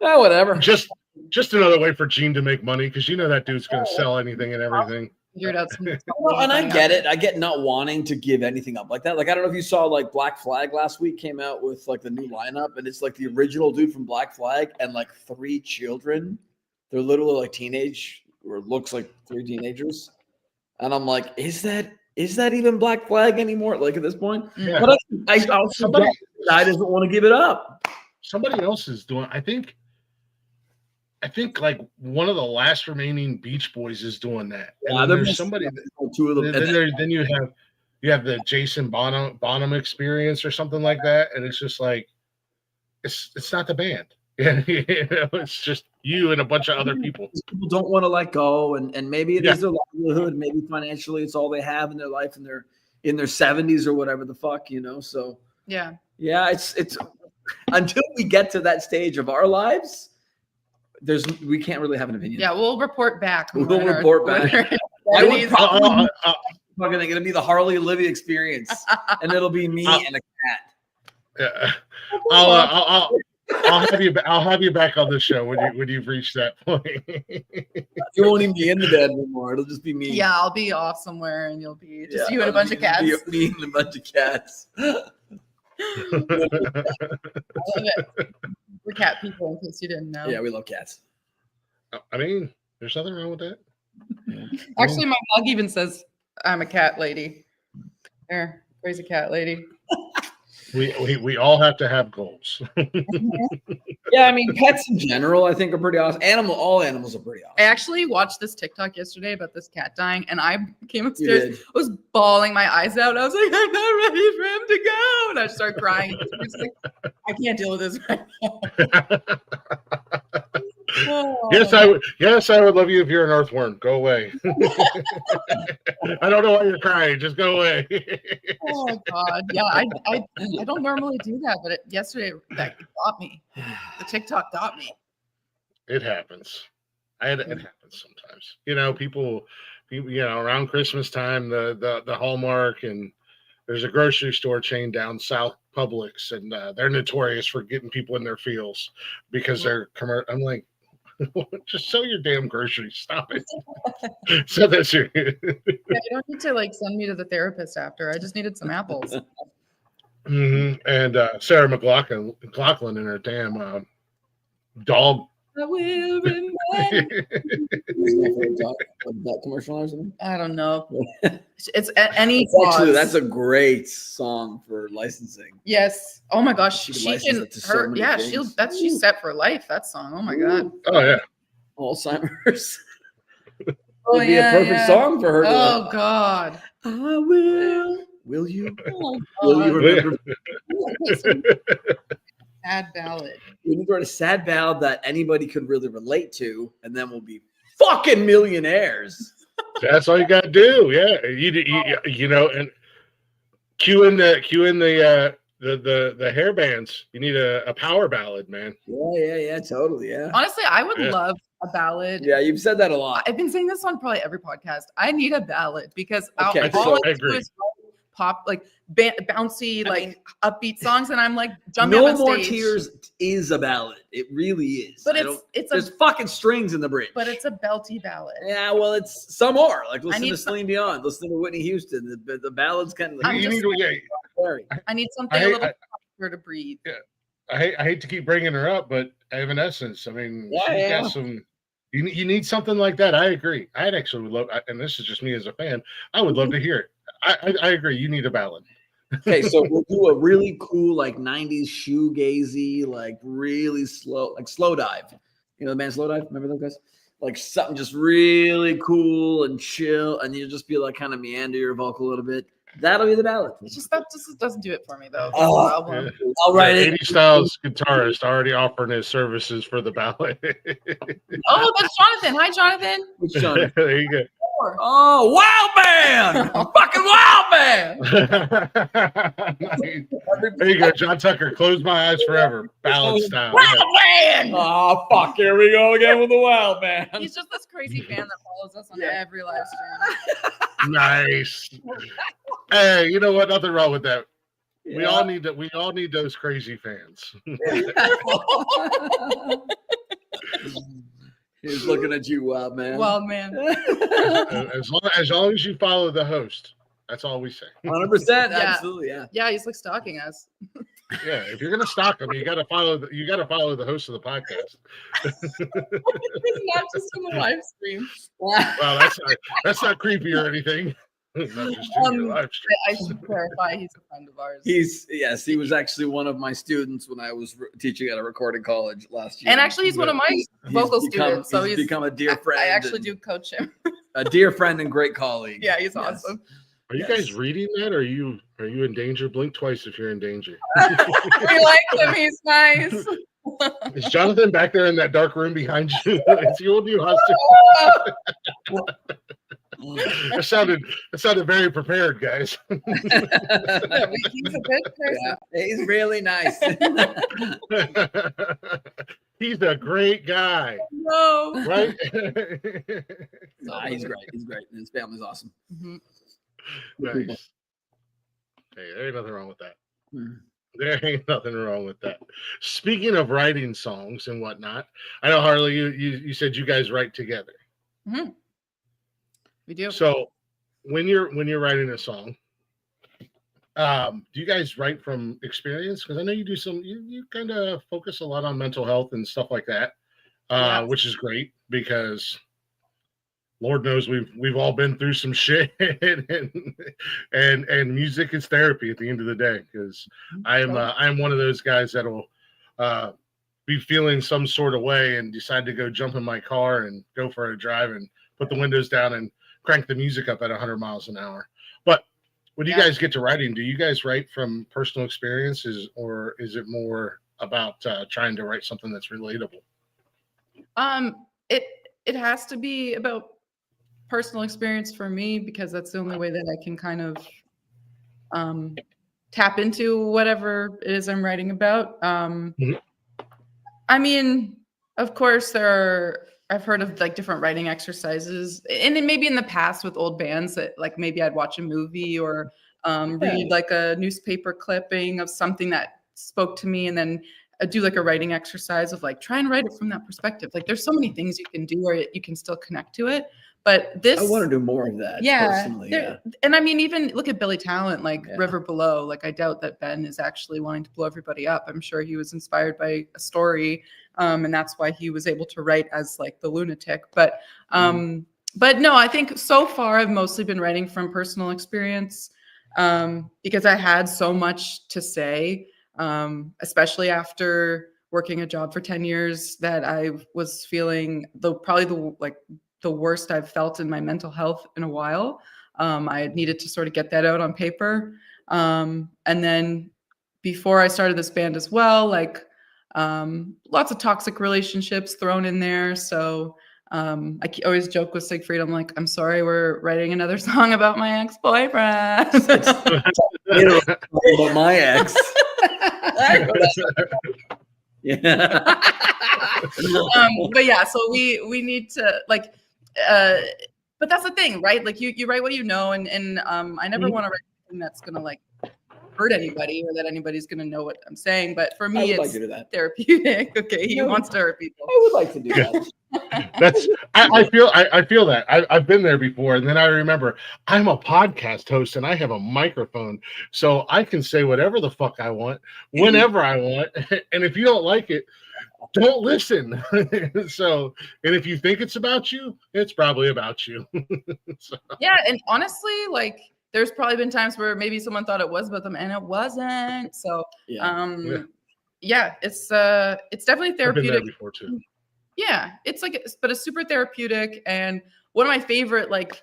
Oh, whatever. Just another way for Gene to make money, because you know that dude's going to sell anything and everything. Figured out some Well, and I get it. I get not wanting to give anything up like that. Like, I don't know if you saw, like, Black Flag last week came out with, like, the new lineup, and it's, like, the original dude from Black Flag and, like, 3 children. They're literally, like, teenage, or looks like 3 teenagers. And I'm like, is that even Black Flag anymore? Like, at this point? Yeah. But I also get the guy doesn't want to give it up. Somebody else is doing, I think like one of the last remaining Beach Boys is doing that. Yeah, and there's somebody that, 2 of them. then you have the Jason Bonham experience or something like that, and it's just like it's not the band. It's just you and a bunch of other people. People don't want to let go, and maybe it is their livelihood, maybe financially it's all they have in their life, and they're in their 70s or whatever the fuck, So yeah, it's until we get to that stage of our lives, we can't really have an opinion. Yeah, we'll report back. We'll report back. I would probably fucking gonna be the Harley Olivia experience, and it'll be me and a cat. I'll have you back on the show when you've reached that point. You won't even be in the bed anymore. It'll just be me. Yeah, I'll be off somewhere, and you'll be just you and a bunch of cats. Me and a bunch of cats. I love it. We're cat people, in case you didn't know. Yeah, we love cats. I mean, there's nothing wrong with that. Actually, my dog even says I'm a cat lady. There, crazy cat lady. We all have to have goals. Yeah, I mean, pets in general, I think, are pretty awesome. All animals are pretty awesome. I actually watched this TikTok yesterday about this cat dying, and I came upstairs. I was bawling my eyes out. I was like, I'm not ready for him to go. And I started crying. I was like, I can't deal with this right now. Oh. Yes, I would love you if you're an earthworm. Go away. I don't know why you're crying. Just go away. Oh God, yeah, I don't normally do that, but yesterday that got me. The TikTok got me. It happens. It happens sometimes. People, around Christmas time, the Hallmark, and there's a grocery store chain down south, Publix, and they're notorious for getting people in their feels because they're I'm like, just sell your damn groceries. Stop it. So that's your. Yeah, you don't need to send me to the therapist after. I just needed some apples. Mm-hmm. And Sarah McLachlan and her damn dog. I will remember. That commercial or something? I don't know. It's any. Actually, that's a great song for licensing. Yes. Oh my gosh, she license can. it to so many things. She's set for life. That song. Oh my god. Oh yeah. Alzheimer's. Oh, It'd be a perfect song for her. Oh God. I will. Will you? Oh, Will you remember? Sad ballad. We need to write a sad ballad that anybody could really relate to, and then we'll be fucking millionaires. That's all you got to do. Yeah, and cue in the hair bands. You need a power ballad, man. Yeah, totally. Yeah. Honestly, I would love a ballad. Yeah, you've said that a lot. I've been saying this on probably every podcast. I need a ballad because I agree. Is pop, bouncy, upbeat songs, and I'm like jumping No up on More stage. Tears is a ballad. It really is. But there's fucking strings in the bridge. But it's a belty ballad. Yeah, well, it's some are. Listen to Celine Dion, listen to Whitney Houston. The ballads kind of. I need something a little faster to breathe. Yeah, I hate to keep bringing her up, but Evanescence. I mean, she's got some. You need something like that. I agree. I'd actually love, and this is just me as a fan. I would love to hear it. I agree. You need a ballad. Okay, so we'll do a really cool 90s shoegazy, really slow, Slow Dive. You know the band Slow Dive? Remember those guys? Something just really cool and chill, and you'll just be kind of meander your vocal a little bit. That'll be the ballad. It's just that just doesn't do it for me though. Oh, all right. 80 Styles guitarist already offering his services for the ballad. Oh, that's Jonathan. Hi, Jonathan. Which Jonathan? There you go. Oh, Wild Man! A fucking Wild Man! There you go, John Tucker. Close my eyes forever, ballad style. Wild Man! Oh, fuck. Here we go again with the Wild Man. He's just this crazy fan that follows us on every live stream. Nice. Hey, you know what? Nothing wrong with that. Yeah. We all need those crazy fans. He's looking at you, Wild Man. Wild Man. As long as you follow the host, that's all we say. 100%. Yeah. Absolutely, yeah. Yeah, he's like stalking us. Yeah, if you're gonna stalk them, you gotta follow the host of the podcast. It's not just in the live stream. Well, that's not creepy or anything. Not just in your live stream. I should clarify, he's a friend of ours. He was actually one of my students when I was teaching at a recording college last year. And actually, he's one of my vocal students. So he's become a dear friend. I actually do coach him. A dear friend and great colleague. Yeah, he's awesome. Are you guys reading that? Or are you in danger? Blink twice if you're in danger. We like him. He's nice. Is Jonathan back there in that dark room behind you? Is he holding you hostage? That sounded very prepared, guys. He's a good person. Yeah, he's really nice. He's a great guy. No. Right? He's great. He's great. And his family's awesome. Mm-hmm. Nice. Hey, there ain't nothing wrong with that. Hmm. There ain't nothing wrong with that. Speaking of writing songs and whatnot, I know, Harley, you said you guys write together. Mm-hmm. We do. So when you're writing a song, do you guys write from experience? Because I know you do you kind of focus a lot on mental health and stuff like that, which is great because Lord knows we've all been through some shit, and music is therapy at the end of the day. Because I'm one of those guys that'll be feeling some sort of way and decide to go jump in my car and go for a drive and put the windows down and crank the music up at 100 miles an hour. But when you guys get to writing, do you guys write from personal experiences, or is it more about trying to write something that's relatable? It has to be about personal experience for me, because that's the only way that I can kind of tap into whatever it is I'm writing about. I mean, of course, I've heard of like different writing exercises, and then maybe in the past with old bands that like maybe I'd watch a movie or read like a newspaper clipping of something that spoke to me, and then do like a writing exercise of like try and write it from that perspective. Like there's so many things you can do where you can still connect to it. But this, I want to do more of that. Personally, and I mean, even look at Billy Talent, like River Below. Like I doubt that Ben is actually wanting to blow everybody up. I'm sure he was inspired by a story, and that's why he was able to write as like the lunatic. But no, I think so far I've mostly been writing from personal experience, because I had so much to say, especially after working a job for 10 years that I was feeling the worst I've felt in my mental health in a while. I needed to sort of get that out on paper. And then before I started this band as well, like lots of toxic relationships thrown in there. So I always joke with Siegfried, I'm like, I'm sorry, we're writing another song about my ex-boyfriend. About my ex. Yeah. But yeah, so we need to like, but that's the thing, right? Like you write what you know, and I never want to write something that's gonna like hurt anybody or that anybody's gonna know what I'm saying. But for me, it's therapeutic. Okay, he wants to hurt people. I would like to do that. I feel that I've been there before, and then I remember I'm a podcast host and I have a microphone, so I can say whatever the fuck I want whenever I want, and if you don't like it, don't listen. So, and if you think it's about you, it's probably about you. So. Yeah, and honestly, like there's probably been times where maybe someone thought it was about them and it wasn't. So it's definitely therapeutic. I've been there before too. Yeah, it's like, but it's super therapeutic. And one of my favorite, like,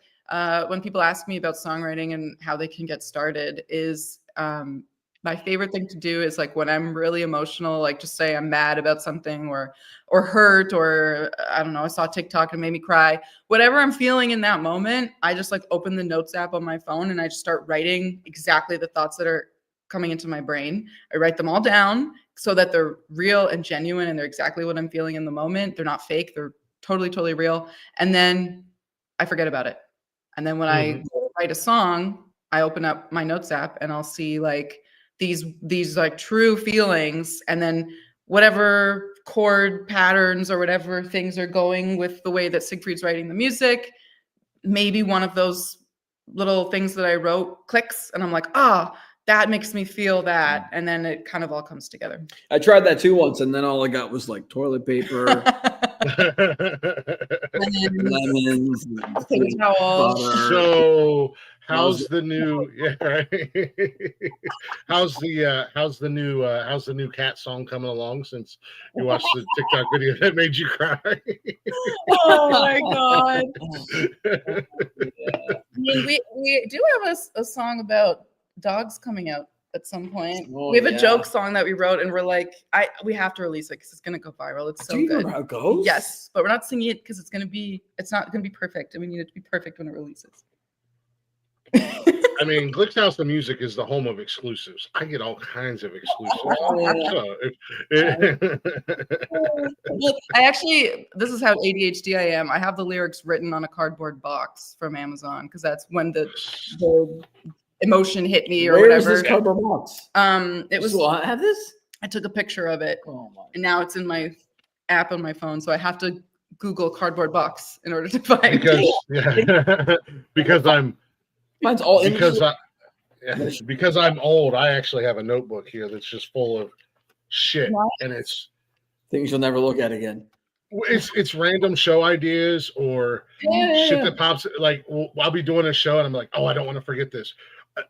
when people ask me about songwriting and how they can get started is my favorite thing to do is like when I'm really emotional, like just say I'm mad about something or hurt, or I don't know, I saw TikTok and made me cry. Whatever I'm feeling in that moment, I just like open the notes app on my phone and I just start writing exactly the thoughts that are coming into my brain. I write them all down so that they're real and genuine and they're exactly what I'm feeling in the moment. They're not fake. They're totally, totally real. And then I forget about it. And then when I write a song, I open up my notes app and I'll see like these like true feelings, and then whatever chord patterns or whatever things are going with the way that Siegfried's writing the music, maybe one of those little things that I wrote clicks and I'm like, that makes me feel that. And then it kind of all comes together. I tried that too once, and then all I got was like toilet paper, lemons, paper towel. So how's the new how's the new cat song coming along since you watched the TikTok video that made you cry? Oh my god. I mean, we do have a song about dogs coming out at some point. We have a joke song that we wrote and we're like, we have to release it because it's gonna go viral. It's so good. How it goes? Yes, but we're not singing it because it's not gonna be perfect, and we need it to be perfect when it releases. I mean, Glick's House of Music is the home of exclusives. I get all kinds of exclusives. I actually, this is how ADHD I am. I have the lyrics written on a cardboard box from Amazon because that's when the emotion hit me or Where whatever. is this cardboard box? It was. So I have this. I took a picture of it, and now it's in my app on my phone. So I have to Google cardboard box in order to find it. Because I'm. Mine's all because I'm old. I actually have a notebook here that's just full of shit, and it's things you'll never look at again. It's random show ideas or shit that pops. Like I'll be doing a show and I'm like, I don't want to forget this.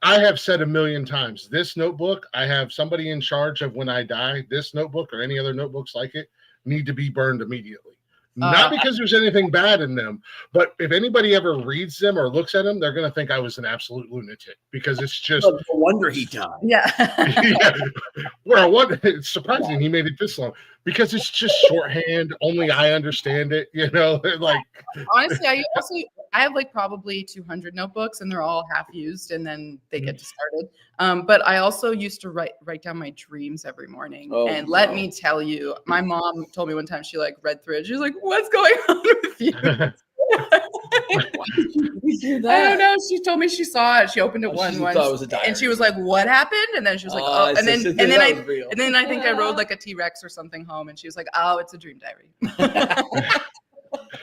I have said a million times, this notebook, I have somebody in charge of when I die. This notebook or any other notebooks like it need to be burned immediately. Not because there's anything bad in them, but if anybody ever reads them or looks at them, they're going to think I was an absolute lunatic because it's just. No wonder he died. Yeah. Well, it's surprising he made it this long because it's just shorthand. Only I understand it, like. Honestly, I have like probably 200 notebooks and they're all half used and then they get discarded. But I also used to write down my dreams every morning. Let me tell you, my mom told me one time she like read through it. She was like, "What's going on with you?" I don't know. She told me she saw it. She opened it once, and she was like, "What happened?" And then she was like, "Oh," and then I think I rode like a T-Rex or something home, and she was like, "Oh, it's a dream diary."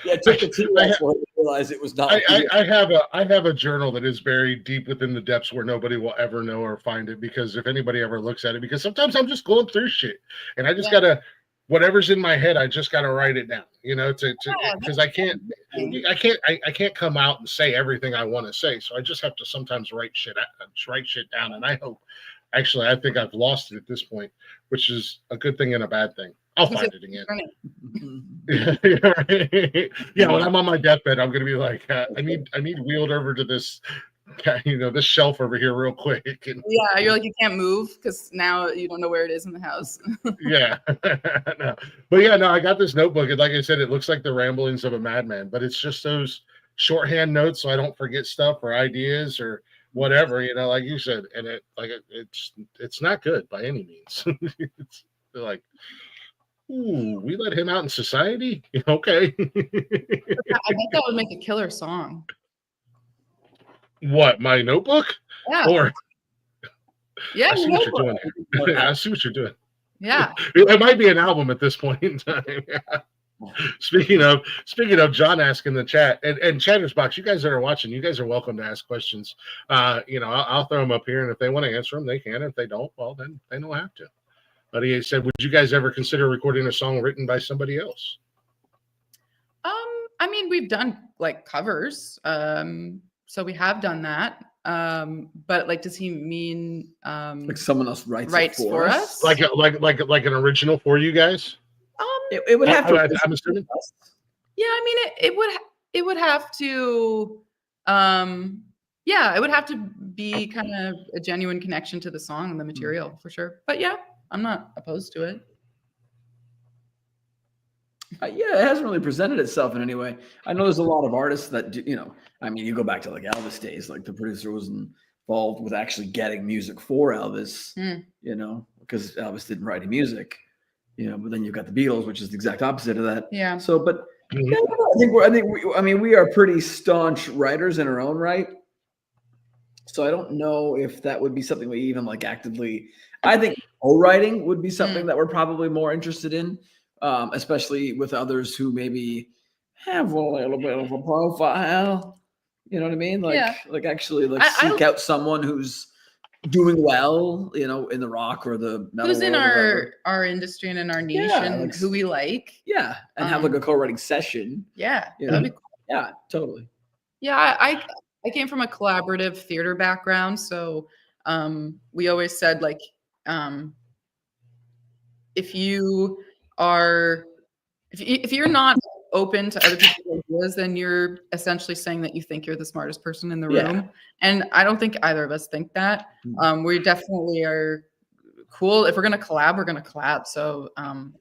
Yeah, it took the T-Rex to realize it was not. I have a journal that is buried deep within the depths where nobody will ever know or find it, because if anybody ever looks at it, because sometimes I'm just going through shit and I just gotta, whatever's in my head, I just gotta write it down, because I can't come out and say everything I want to say, so I just have to sometimes write shit down, and I think I've lost it at this point, which is a good thing and a bad thing. I'll find it again. Yeah, when I'm on my deathbed, I'm gonna be like, I need wheeled over to this, this shelf over here real quick. And, yeah, you're like, you can't move because now you don't know where it is in the house. Yeah, no. But yeah, no, I got this notebook, and like I said, it looks like the ramblings of a madman, but it's just those shorthand notes so I don't forget stuff or ideas or whatever, like you said, and it's not good by any means. It's like, ooh, we let him out in society? Okay. I think that would make a killer song. What, my notebook? Yeah. Or yeah, I see what you're doing. I see what you're doing. Yeah. It might be an album at this point in time. Speaking of John asking the chat and Chatter's Box, you guys that are watching, you guys are welcome to ask questions. I'll throw them up here, and if they want to answer them, they can. If they don't, well, then they don't have to. But he said, would you guys ever consider recording a song written by somebody else? I mean, we've done like covers. So we have done that. But like, does he mean like someone else writes for us? Like an original for you guys? It would have to. I'm assuming. Yeah, I mean, it would have to Yeah, it would have to be kind of a genuine connection to the song and the material for sure. But yeah, I'm not opposed to it. Yeah, it hasn't really presented itself in any way. I know there's a lot of artists that do, I mean, you go back to like Elvis days, like the producer was involved with actually getting music for Elvis, because Elvis didn't write any music, but then you've got the Beatles, which is the exact opposite of that. Yeah. So, but yeah, we are pretty staunch writers in our own right. So I don't know if that would be something we even like actively. I think co-writing would be something that we're probably more interested in, especially with others who maybe have a little bit of a profile. You know what I mean? Like actually seek out someone who's doing well, in the rock or the metal. Who's in our industry and in our niche and who we like. Yeah, and have like a co-writing session. Yeah, that'd be cool. Yeah, totally. Yeah, I came from a collaborative theater background, so we always said like if you're not open to other people's ideas, then you're essentially saying that you think you're the smartest person in the room. And I don't think either of us think that. We definitely are cool. If we're gonna collab, we're gonna collab. So I'm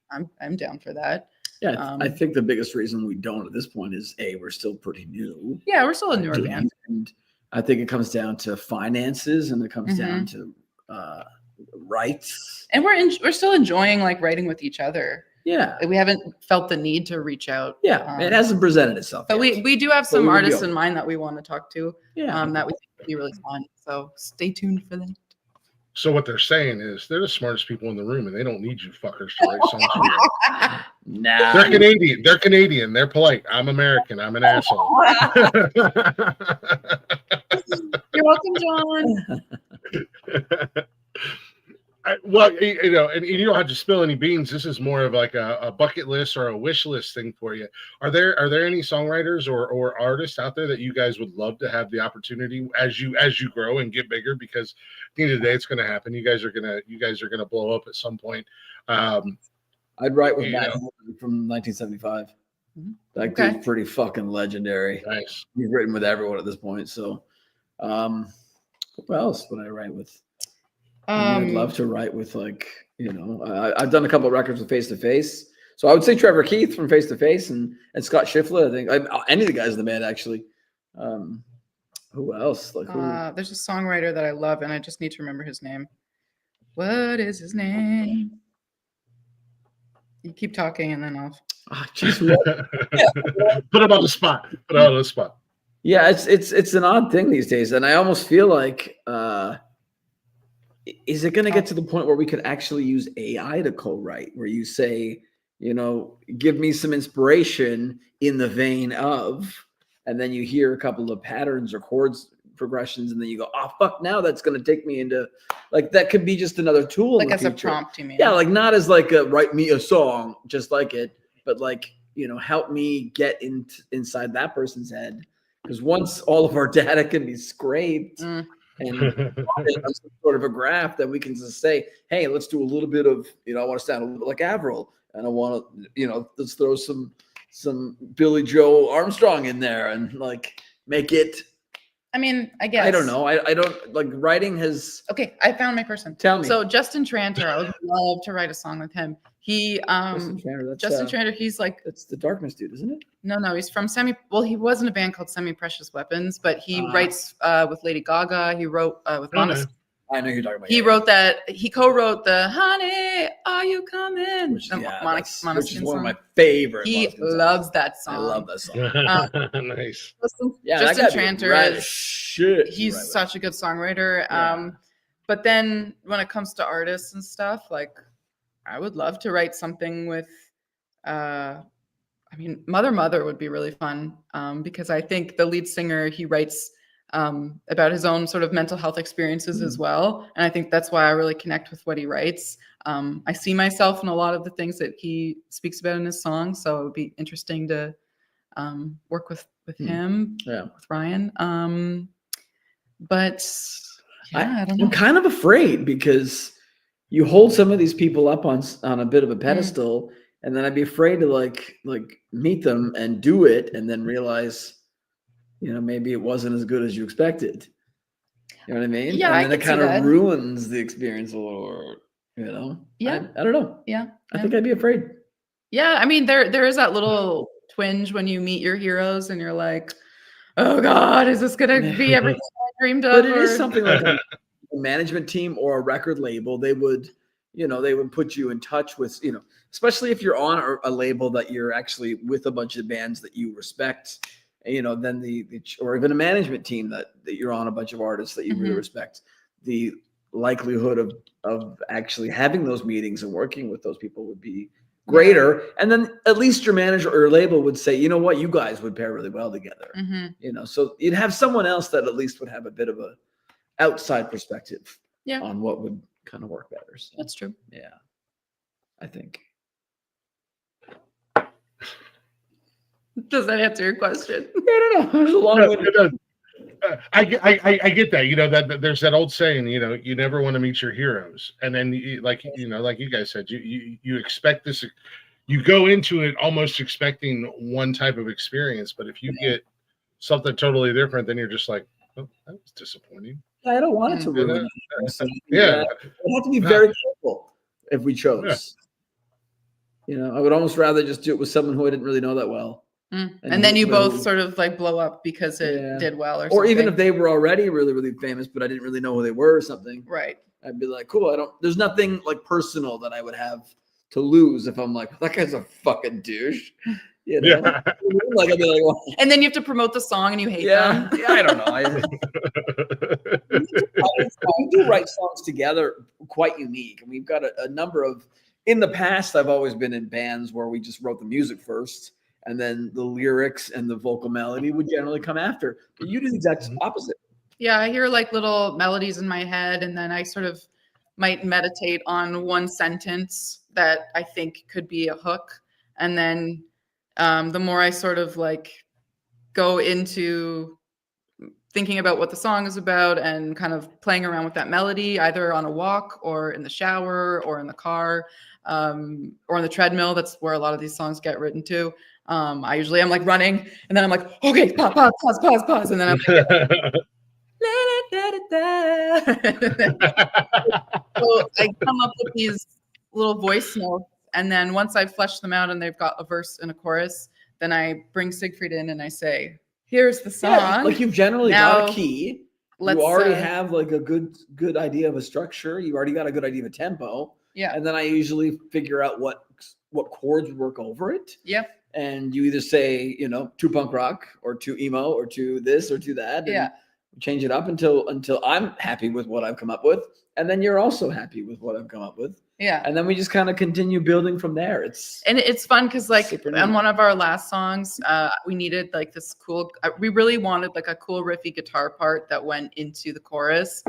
down for that. Yeah, I think the biggest reason we don't at this point is we're still pretty new. Yeah, we're still a newer band. And I think it comes down to finances and it comes down to rights. And we're still enjoying like writing with each other. Yeah. We haven't felt the need to reach out. Yeah, it hasn't presented itself But yet. we do have some artists in mind that we want to talk to. Yeah. That we think would be really fun. So stay tuned for that. So what they're saying is they're the smartest people in the room, and they don't need you fuckers to write songs for them. Nah. They're Canadian. They're Canadian. They're polite. I'm American. I'm an asshole. You're welcome, John. Well, and you don't have to spill any beans. This is more of like a bucket list or a wish list thing for you. Are there any songwriters or artists out there that you guys would love to have the opportunity as you grow and get bigger? Because at the end of the day, it's going to happen. You guys are gonna blow up at some point. I'd write with Matt from 1975. That dude's pretty fucking legendary. Nice. He's written with everyone at this point. So, who else would I write with? I'd love to write with I've done a couple of records with Face to Face. So I would say Trevor Keith from Face to Face and Scott Shiflett. I think any of the guys in the band actually. Who else? There's a songwriter that I love, and I just need to remember his name. What is his name? You keep talking, and then I'll. Put him on the spot. Yeah, it's an odd thing these days, and I almost feel like. Is it going to get to the point where we could actually use AI to co-write, where you say, give me some inspiration in the vein of, and then you hear a couple of patterns or chords progressions, and then you go, oh, fuck, now that's going to take me into, that could be just another tool. Like as a prompt, you mean? Yeah, not as write me a song just like it, but help me get inside that person's head. Because once all of our data can be scraped, and some sort of a graph, that we can just say, hey, let's do a little bit of, I want to sound a little bit like Avril, and I want to, let's throw some Billy Joe Armstrong in there and make it. I mean, I guess. I don't know. I don't writing has. Okay, I found my person. Tell me. So Justin Tranter, I would love to write a song with him. Justin Tranter, he's it's the Darkness dude, isn't it? No, he's from he was in a band called Semi Precious Weapons, but he writes with Lady Gaga. He wrote with Monica. I know who you're talking about. He wrote that. He co-wrote the "Honey, Are You Coming?" Which is one of my favorite. He loves that song. I love that song. Nice. Justin Tranter is shit. He's such a good songwriter. Yeah. But then when it comes to artists and stuff, I would love to write something with. Mother would be really fun because I think the lead singer, he writes about his own sort of mental health experiences as well. And I think that's why I really connect with what he writes. I see myself in a lot of the things that he speaks about in his songs. So it would be interesting to work with him, with Ryan. But I don't know. I'm kind of afraid because you hold some of these people up on a bit of a pedestal, and then I'd be afraid to meet them and do it and then realize you know, maybe it wasn't as good as you expected. You know what I mean? Yeah, and then it kind that. of ruins the experience a little, you know? Yeah. I don't know. Yeah. I think I'd be afraid. Yeah, I mean, there is that little twinge when you meet your heroes and you're like, oh God, is this gonna be everything I dreamed of? But it is something like a management team or a record label. They would, you know, they would put you in touch with, you know, especially if you're on a label that you're actually with a bunch of bands that you respect, you know, then or even a management team that you're on a bunch of artists that you really respect. The likelihood of actually having those meetings and working with those people would be greater. And then at least your manager or your label would say, you know what, you guys would pair really well together. You know, so you'd have someone else that at least would have a bit of a outside perspective on what would kind of work better. So, that's true. Yeah, I think. Does that answer your question? I don't know. There's a long way. I get that. You know, that there's that old saying, you know, you never want to meet your heroes. And then like you guys said, you expect this, you go into it almost expecting one type of experience, but if you get something totally different, then you're just like, oh, that was disappointing. I don't want it to ruin it. So we have to be very careful if we chose. You know, I would almost rather just do it with someone who I didn't really know that well. And then you both sort of like blow up because it did well, or even if they were already really, really famous, but I didn't really know who they were or something. Right. I'd be like, cool. There's nothing like personal that I would have to lose if I'm like, that guy's a fucking douche. You know, like I'd be like, well, and then you have to promote the song and you hate them. Yeah, I don't know. We do write songs together quite unique, and we've got a number of. In the past, I've always been in bands where we just wrote the music first, and then the lyrics and the vocal melody would generally come after. But you do the exact opposite. Yeah, I hear like little melodies in my head, and then I sort of might meditate on one sentence that I think could be a hook. And then the more I sort of like go into thinking about what the song is about and kind of playing around with that melody, either on a walk or in the shower or in the car or on the treadmill. That's where a lot of these songs get written to. I usually am like running and then I'm like, okay, pause. And then I'm like, so I come up with these little voice notes. And then once I've fleshed them out and they've got a verse and a chorus, then I bring Siegfried in and I say, here's the song. Yeah, like you've generally got a key. You already have like a good idea of a structure. You already got a good idea of a tempo. Yeah. And then I usually figure out what chords would work over it. Yep. And you either say, you know, to punk rock or to emo or to this or to that. And change it up until I'm happy with what I've come up with. And then you're also happy with what I've come up with. Yeah. And then we just kind of continue building from there. It's fun because like on one of our last songs, we needed like this cool, we really wanted like a cool riffy guitar part that went into the chorus.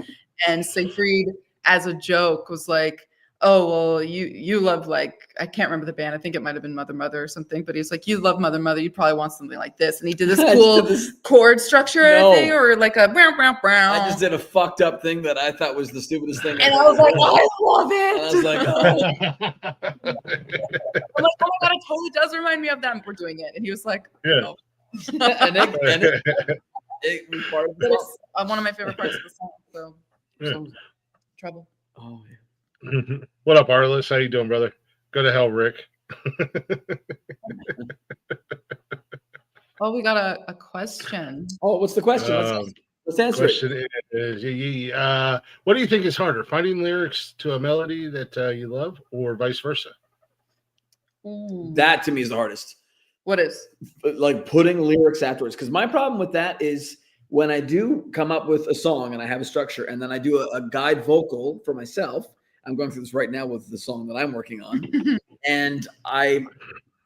And Siegfried, as a joke, was like, oh, well, you love like, I can't remember the band. I think it might have been Mother or something, but he's like, you love Mother. You'd probably want something like this. And he did this cool chord structure thing or like a brown. I just did a fucked up thing that I thought was the stupidest thing. And I was like, I love it. And I was like, oh. I'm like, oh my God, it totally does remind me of them. We're doing it. And he was like, no. and it was part of the song. One of my favorite parts of the song. So trouble. Oh, yeah. What up, Arliss? How you doing, brother? Go to hell, Rick. Oh, we got a question. Oh, what's the question? Let's answer it. Question is, what do you think is harder, finding lyrics to a melody that you love or vice versa? That to me is the hardest. What is? Like putting lyrics afterwards. Because my problem with that is when I do come up with a song and I have a structure and then I do a guide vocal for myself. I'm going through this right now with the song that I'm working on. And I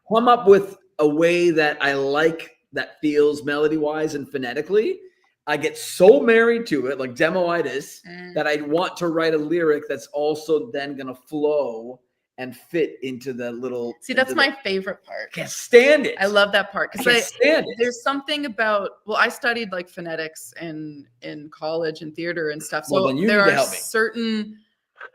come up with a way that I like that feels melody-wise and phonetically. I get so married to it, like demoitis, that I want to write a lyric that's also then going to flow and fit into the little. See, that's my favorite part. Can't stand it. I love that part because there's something about. Well, I studied like phonetics in college and theater and stuff. So then you there need to are help me. certain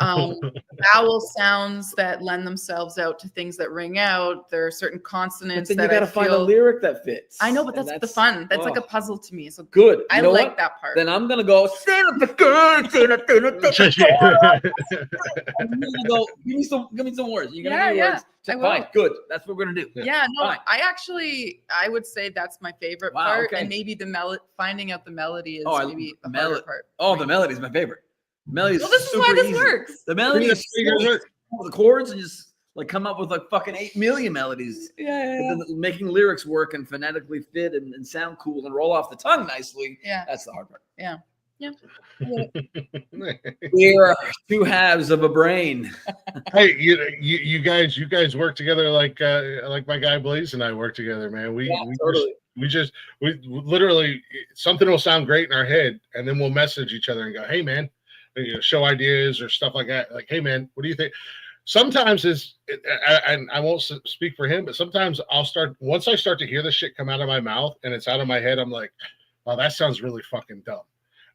vowel sounds that lend themselves out to things that ring out. There are certain But consonants then that you got to I find a feel. lyric that fits. I know, but And that's the fun. That's like a oh, puzzle to me. So good. You I know like what? that part. Then I'm gonna go. I'm gonna go. Give me some words. You're gonna give me words. I will. Fine, good. That's what we're gonna do. Yeah, no, Fine. I would say that's my favorite Wow, part, okay. and maybe finding out the melody is Oh, maybe the harder part. Oh, the melody's my favorite. Melody's Well, this is super why this easy. works. The melody Yeah, is the chords and just like come up with like fucking 8 million melodies. Yeah. But then making lyrics work and phonetically fit and sound cool and roll off the tongue nicely. Yeah. That's the hard part. Yeah. We're two halves of a brain. Hey, you guys work together like my guy Blaze and I work together, man. We Totally. we literally something will sound great in our head, and then we'll message each other and go, "Hey, man," show ideas or stuff like that. Like, "Hey, man, what do you think?" Sometimes I won't speak for him, but sometimes once I start to hear the shit come out of my mouth and it's out of my head, I'm like, "Oh, that sounds really fucking dumb."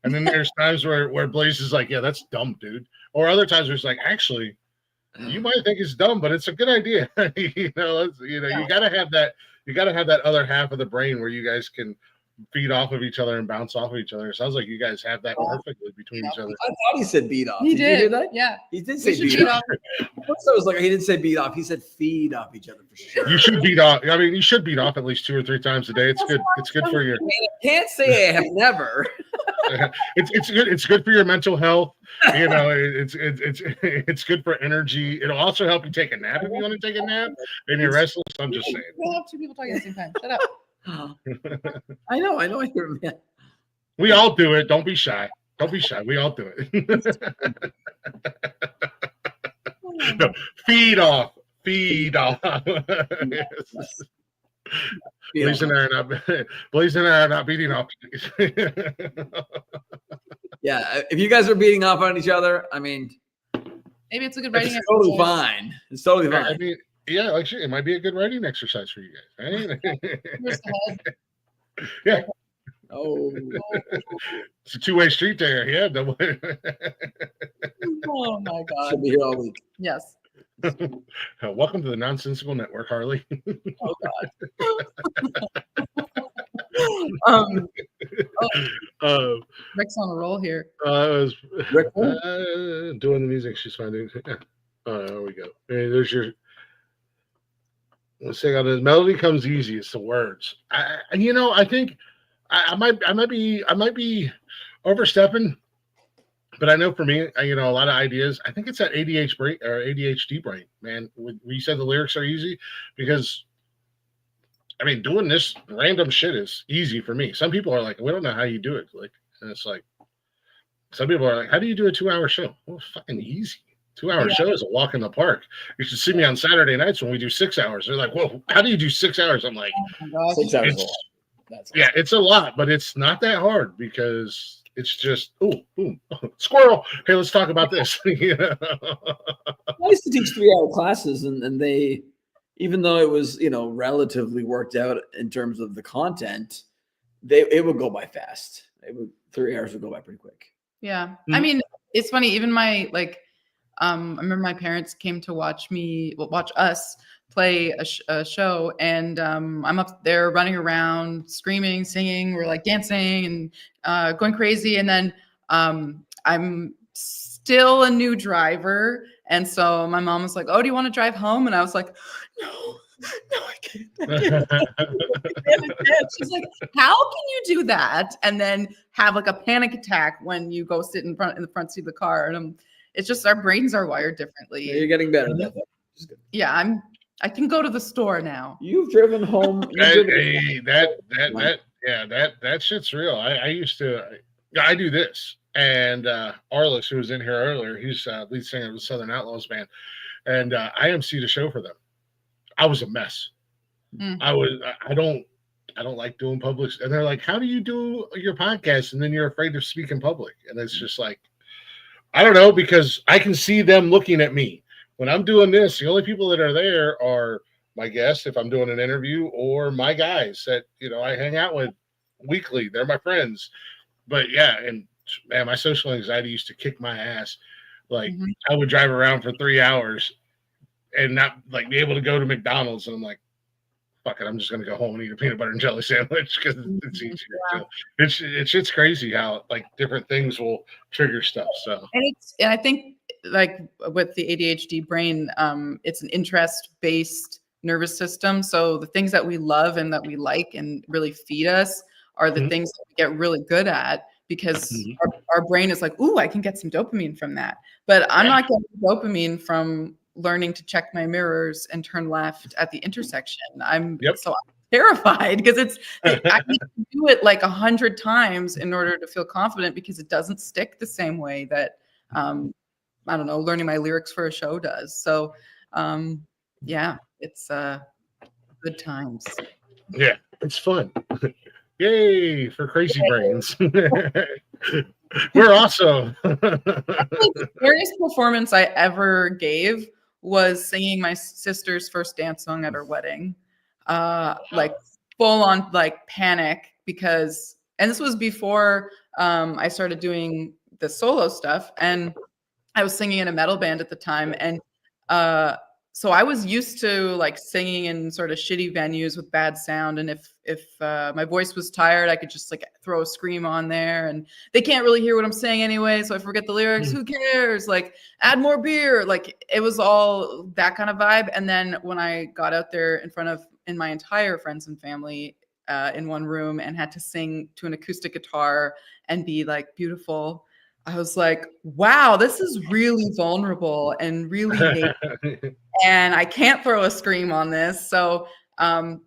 And then there's times where Blaze is like, "Yeah, that's dumb, dude." Or other times where it's like, "Actually, you might think it's dumb, but it's a good idea." You gotta have that. You gotta have that other half of the brain where you guys can feed off of each other and bounce off of each other. It sounds like you guys have that perfectly between each other. I thought he said beat off. He Did you hear did. that? Yeah. He did We say should beat off. First I was like, he didn't say beat off. He said feed off each other for sure. You should beat off. I mean, you should beat off at least 2 or 3 times a day. It's good. It's good for your. I can't say I have never. It's good. It's good for your mental health. It's good for energy. It'll also help you take a nap if you want to take a nap and you're restless. I'm just saying. We'll have 2 people talking at the same time. Shut up. I know. I hear him. We all do it. Don't be shy. Don't be shy. We all do it. No, feed off. Feed off. Yes. Blaze and I are not beating off. Yeah, if you guys are beating off on each other, I mean, Maybe it's a good writing. it's totally fine. It's totally fine. I mean, yeah, like shit, it might be a good writing exercise for you guys, right? Here's the head. Yeah, Oh, it's a 2-way street there. Yeah, no. Oh my god. should be here all week. Yes. Welcome to the Nonsensical Network, Harley. Oh god. Rick's on a roll here. I was Rick? doing the music. She's finding. Yeah. There we go. Hey, there's your. Let's say the melody comes easy. It's the words. I think I might be overstepping, but I know for me, a lot of ideas. I think it's that ADHD brain, man. When you said the lyrics are easy, because I mean, doing this random shit is easy for me. Some people are like, we don't know how you do it. Like, and it's like, some people are like, how do you do a 2-hour show? Well, it's fucking easy. 2-hour show is a walk in the park. You should see me on Saturday nights when we do 6 hours. They're like, whoa, how do you do 6 hours? I'm like, Oh 6 hours. it's, Is a lot. That's yeah, it's a lot, but it's not that hard because it's just, boom, squirrel. Hey, let's talk about this. I used to teach 3-hour classes, and they, even though it was relatively worked out in terms of the content, it would go by fast. 3 hours would go by pretty quick. Yeah. Mm-hmm. I mean, it's funny. Even my I remember my parents came to watch us play a show, and I'm up there running around, screaming, singing. We're like dancing and going crazy. And then I'm still a new driver, and so my mom was like, "Oh, do you want to drive home?" And I was like, "No, I can't." She's like, "How can you do that and then have like a panic attack when you go sit in the front seat of the car?" And it's just our brains are wired differently. You're getting better. At that. Yeah, I can go to the store now. You've driven home. That shit's real. I do this. And Arliss, who was in here earlier, he's lead singer of the Southern Outlaws band, and I emceed a show for them. I was a mess. I don't like doing public, and they're like, how do you do your podcast and then you're afraid to speak in public? And it's just like, I don't know, because I can see them looking at me when I'm doing this. The only people that are there are my guests if I'm doing an interview, or my guys that I hang out with weekly. They're my friends. But yeah, and man, my social anxiety used to kick my ass. Like Mhm. I would drive around for 3 hours and not like be able to go to McDonald's, and I'm like, fuck it, I'm just gonna go home and eat a peanut butter and jelly sandwich because it's Mhm. easier. Yeah. So it's crazy how like different things will trigger stuff. So And I think like with the ADHD brain, it's an interest-based nervous system. So the things that we love and that we like and really feed us are the Mhm. things that we get really good at because Mhm. our brain is like, ooh, I can get some dopamine from that. But I'm Yeah. not getting dopamine from learning to check my mirrors and turn left at the intersection. I'm Yep. terrified because I need to do it like 100 times in order to feel confident because it doesn't stick the same way that I don't know, learning my lyrics for a show does. So yeah, it's good times. Yeah, it's fun. Yay for crazy brains. We're awesome. The scariest performance I ever gave was singing my sister's first dance song at her wedding. Like full on like panic because, and this was before I started doing the solo stuff, and I was singing in a metal band at the time, and uh, so I was used to like singing in sort of shitty venues with bad sound, and if my voice was tired, I could just like throw a scream on there, and they can't really hear what I'm saying anyway, so I forget the lyrics. Who cares? Like, add more beer. Like, it was all that kind of vibe. And then when I got out there in my entire friends and family in one room and had to sing to an acoustic guitar and be like beautiful, I was like, wow, this is really vulnerable and really naked, and I can't throw a scream on this. So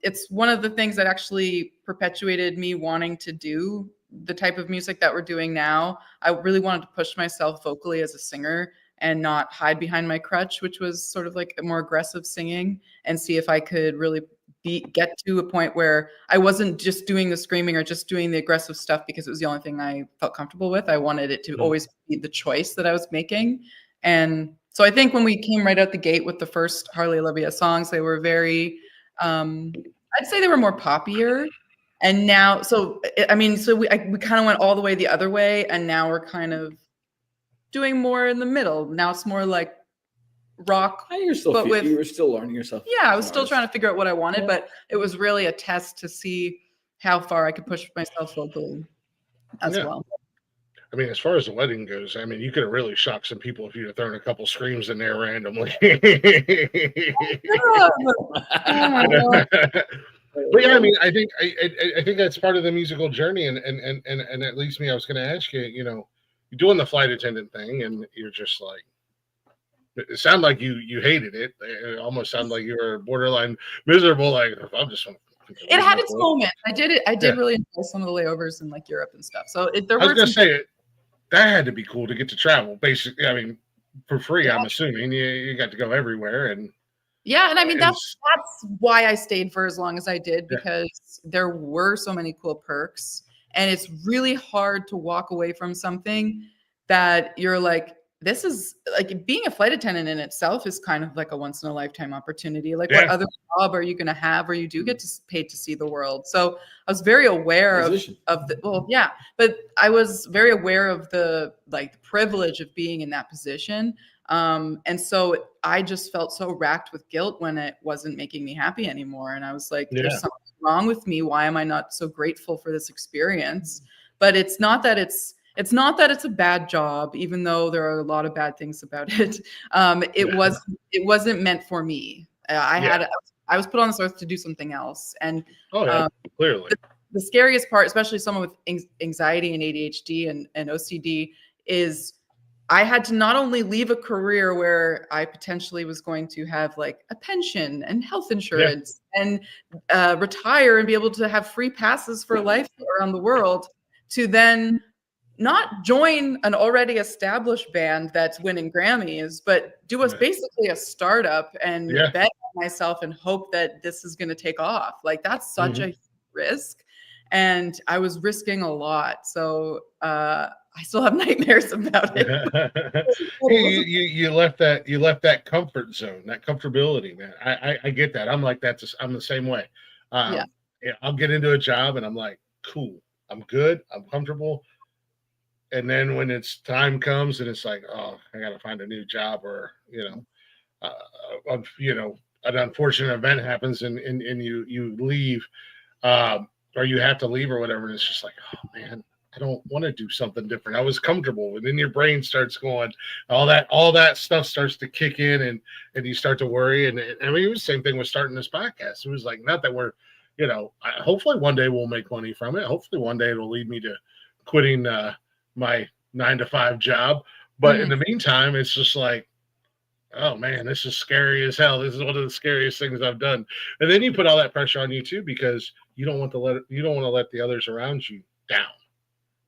it's one of the things that actually perpetuated me wanting to do the type of music that we're doing now. I really wanted to push myself vocally as a singer and not hide behind my crutch, which was sort of like a more aggressive singing, and see if I could really get to a point where I wasn't just doing the screaming or just doing the aggressive stuff because it was the only thing I felt comfortable with. I wanted it to always be the choice that I was making. And so I think when we came right out the gate with the first Harley Olivia songs, they were very, I'd say they were more poppier. And now, so I mean, so we kind of went all the way the other way, and now we're kind of doing more in the middle. Now it's more like rock, You're still but with you were still learning yourself. yeah, I was still trying to figure out what I wanted, but it was really a test to see how far I could push myself vocally as Yeah. well. I mean, as far as the wedding goes, I mean, you could have really shocked some people if you'd have thrown a couple screams in there randomly. Oh my God. But yeah, I mean, I think that's part of the musical journey, and at least me, I was going to ask you, you know, you're doing the flight attendant thing, and you're just like, it sounded like you hated it. It almost sounded like you were borderline miserable. Like, I'm just. It had its moments. I did Yeah. really enjoy some of the layovers in like Europe and stuff. So there I was were gonna some. say it. That had to be cool to get to travel. Basically, I mean, for free. Yeah. I'm assuming you got to go everywhere, and Yeah, and I mean and that's why I stayed for as long as I did, Yeah. because there were so many cool perks, and it's really hard to walk away from something that you're like, this is like being a flight attendant in itself is kind of like a once in a lifetime opportunity. Like, what Yeah. other job are you going to have where you do get to paid to see the world? So I was very aware of the, well, yeah, but I was very aware of the like the privilege of being in that position. And so I just felt so racked with guilt when it wasn't making me happy anymore. And I was like, Yeah. there's something wrong with me. Why am I not so grateful for this experience? But it's not that it's a bad job, even though there are a lot of bad things about it. It wasn't meant for me. I was put on this earth to do something else. And clearly. the scariest part, especially someone with anxiety and ADHD and OCD, is I had to not only leave a career where I potentially was going to have like a pension and health insurance and retire and be able to have free passes for life around the world, to then not join an already established band that's winning Grammys, but do us basically a startup and bet on myself and hope that this is going to take off. Like, that's such a risk. And I was risking a lot. So I still have nightmares about it. you left that comfort zone, that comfortability, man. I get that. I'm like that. I'm the same way. I'll get into a job and I'm like, cool. I'm good. I'm comfortable. and then when it's time comes and it's like, oh, I got to find a new job, or an unfortunate event happens and you leave, or you have to leave or whatever, and it's just like, oh man, I don't want to do something different. I was comfortable, and then your brain starts going, all that stuff starts to kick in, and you start to worry. And I mean, it was the same thing with starting this podcast. It was like, not that we're, hopefully one day we'll make money from it. Hopefully one day it'll lead me to quitting my 9-to-5 job. But in the meantime, it's just like, oh man, this is scary as hell. This is one of the scariest things I've done. And then you put all that pressure on you too, because you don't want to let the others around you down.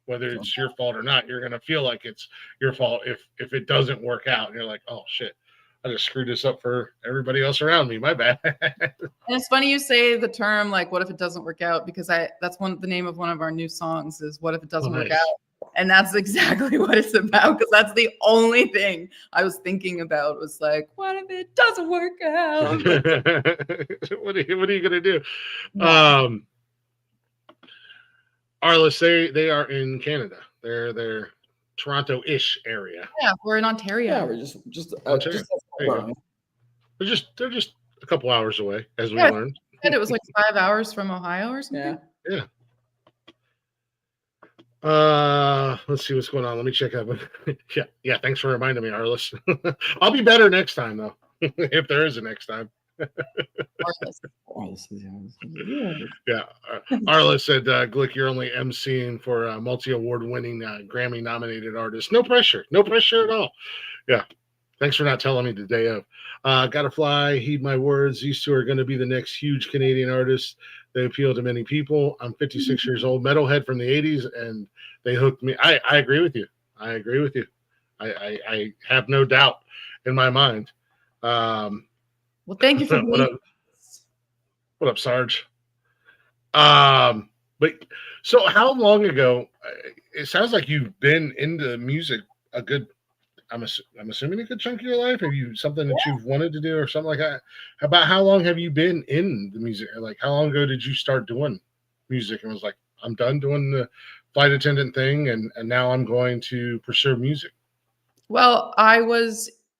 Whether it's your fault or not, you're going to feel like it's your fault if it doesn't work out. And you're like, oh shit, I just screwed this up for everybody else around me. My bad. And it's funny you say the term, like, what if it doesn't work out? Because that's the name of one of our new songs is What If It Doesn't Work Out? And that's exactly what it's about, because that's the only thing I was thinking about was like, what if it doesn't work out? What are you going to do? Yeah. Arliss, they are in Canada. They're Toronto-ish area. Yeah, we're in Ontario. Yeah, we're just Ontario. They're just a couple hours away, as we learned. It was like 5 hours from Ohio or something. Yeah. Let's see what's going on. Let me check up. Yeah. Thanks for reminding me, Arliss. I'll be better next time, though, if there is a next time. Arliss said, Glick, you're only emceeing for a multi-award winning Grammy nominated artist. No pressure at all. Yeah. Thanks for not telling me the day of. Gotta fly, heed my words. These two are going to be the next huge Canadian artists. They appeal to many people. I'm 56 years old, metalhead from the 80s, and they hooked me. I agree with you. I have no doubt in my mind. Well, thank you for what up, Sarge? But so how long ago? It sounds like you've been into music a good. I'm assuming a good chunk of your life. Have you something that you've wanted to do or something like that? About how long have you been in the music? Like, how long ago did you start doing music and was like, I'm done doing the flight attendant thing, and now I'm going to pursue music? Well, I've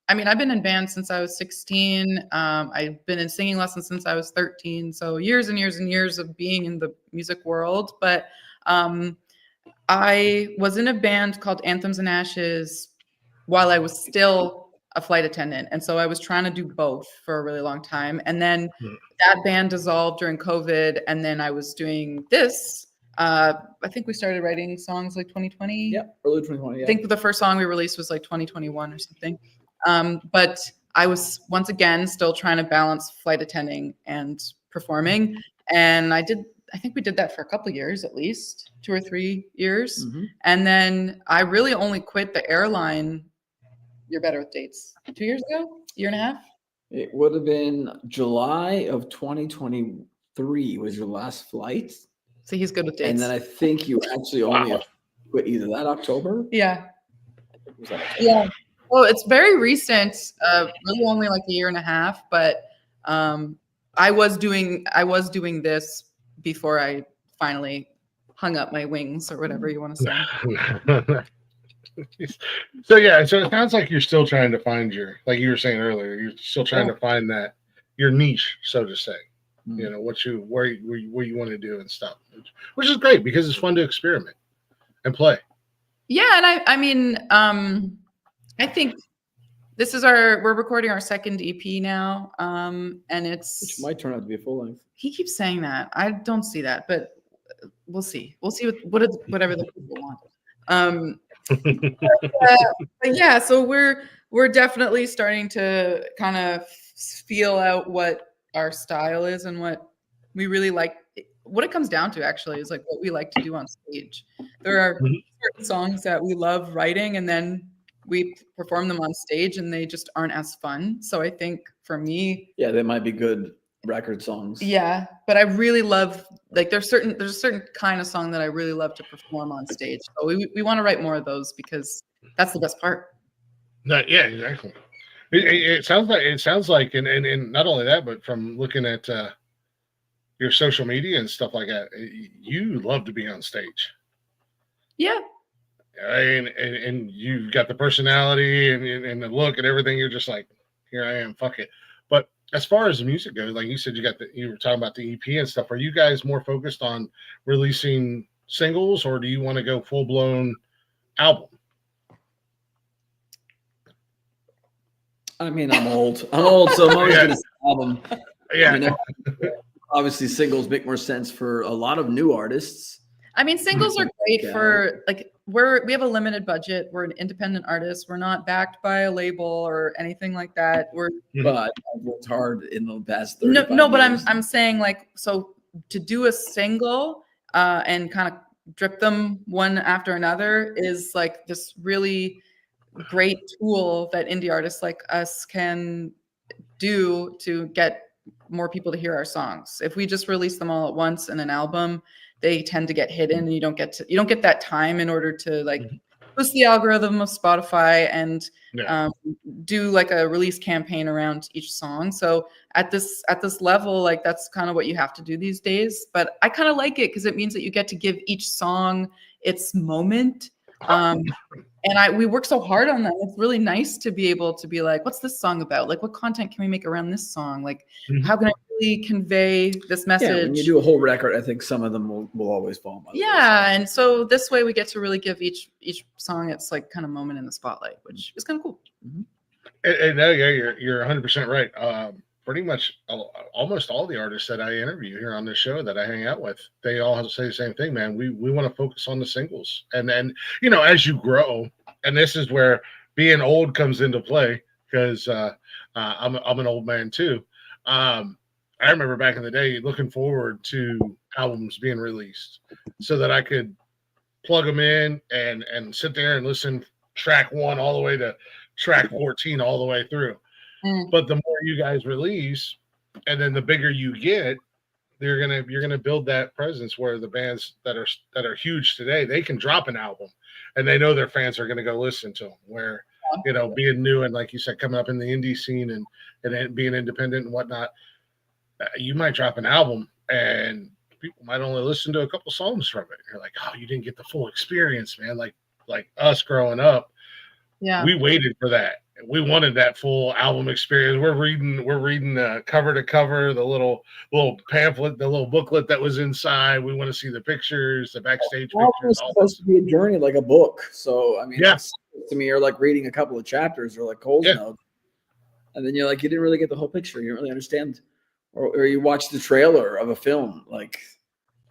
been in bands since I was 16. I've been in singing lessons since I was 13. So years and years and years of being in the music world. But I was in a band called Anthems and Ashes while I was still a flight attendant. And so I was trying to do both for a really long time. And then that band dissolved during COVID. And then I was doing this. I think we started writing songs like 2020. Yeah, early 2020. Yeah. I think the first song we released was like 2021 or something. But I was once again still trying to balance flight attending and performing. And I think we did that for a couple of years, at least 2 or 3 years. Mm-hmm. And then I really only quit the airline. You're better with dates. 2 years ago? Year and a half? It would have been July of 2023 was your last flight. So he's good with dates. And then I think you actually only quit either that October. Yeah. Yeah. Well, it's very recent, really only like a year and a half, but I was doing this before I finally hung up my wings or whatever you want to say. So it sounds like you're still trying to find like you were saying earlier, you're still trying to find that your niche, so to say. Mm-hmm. Where you want to do and stuff, which is great because it's fun to experiment and play. Yeah, and I think this is we're recording our second EP now, and which might turn out to be a full length. He keeps saying that. I don't see that, but we'll see. We'll see whatever the people want. But yeah, so we're definitely starting to kind of feel out what our style is and what we really like. What it comes down to actually is like what we like to do on stage. There are certain songs that we love writing and then we perform them on stage and they just aren't as fun. So I think for me, they might be good record songs. Yeah, but I really love there's a certain kind of song that I really love to perform on stage. So we want to write more of those because that's the best part. Yeah, exactly. It sounds like, and not only that, but from looking at your social media and stuff like that, you love to be on stage. Yeah. and you've got the personality and the look and everything. You're just like, here I am, fuck it. But as far as the music goes, like you said, you were talking about the EP and stuff. Are you guys more focused on releasing singles, or do you want to go full blown album? I mean, I'm old, so I'm always going to say album. Yeah. I mean, obviously, singles make more sense for a lot of new artists. I mean, singles are great for like we have a limited budget. We're an independent artist. We're not backed by a label or anything like that. But I've worked hard in the past 35 no, but years. I'm saying like, so to do a single and kind of drip them one after another is like this really great tool that indie artists like us can do to get more people to hear our songs. If we just release them all at once in an album, they tend to get hidden, and you don't get that time in order to like boost the algorithm of Spotify and do like a release campaign around each song. So at this level, like that's kind of what you have to do these days. But I kind of like it because it means that you get to give each song its moment. And we work so hard on that. It's really nice to be able to be like, what's this song about? Like, what content can we make around this song? Like, how can I really convey this message? Yeah, when you do a whole record, I think some of them will always fall. And so this way we get to really give each song its like kind of moment in the spotlight, which is kind of cool. And you're 100% right. Pretty much almost all the artists that I interview here on this show that I hang out with, they all say the same thing, man. We want to focus on the singles. And then, as you grow, and this is where being old comes into play, because I'm an old man too. I remember back in the day looking forward to albums being released so that I could plug them in and sit there and listen track 1 all the way to track 14 all the way through. But the more you guys release, and then the bigger you get, you're gonna build that presence where the bands that are huge today, they can drop an album, and they know their fans are gonna go listen to them. Where being new and like you said, coming up in the indie scene and being independent and whatnot, you might drop an album and people might only listen to a couple songs from it. You're like, oh, you didn't get the full experience, man. Like us growing up, we waited for that. We wanted that full album experience. We're reading cover to cover, the little pamphlet, the little booklet that was inside. We want to see the pictures, the backstage pictures. It's supposed to be a journey, like a book. So I mean, to me, you're like reading a couple of chapters, or like Cole's Note, and then you're like, you didn't really get the whole picture. You don't really understand, or you watch the trailer of a film, like.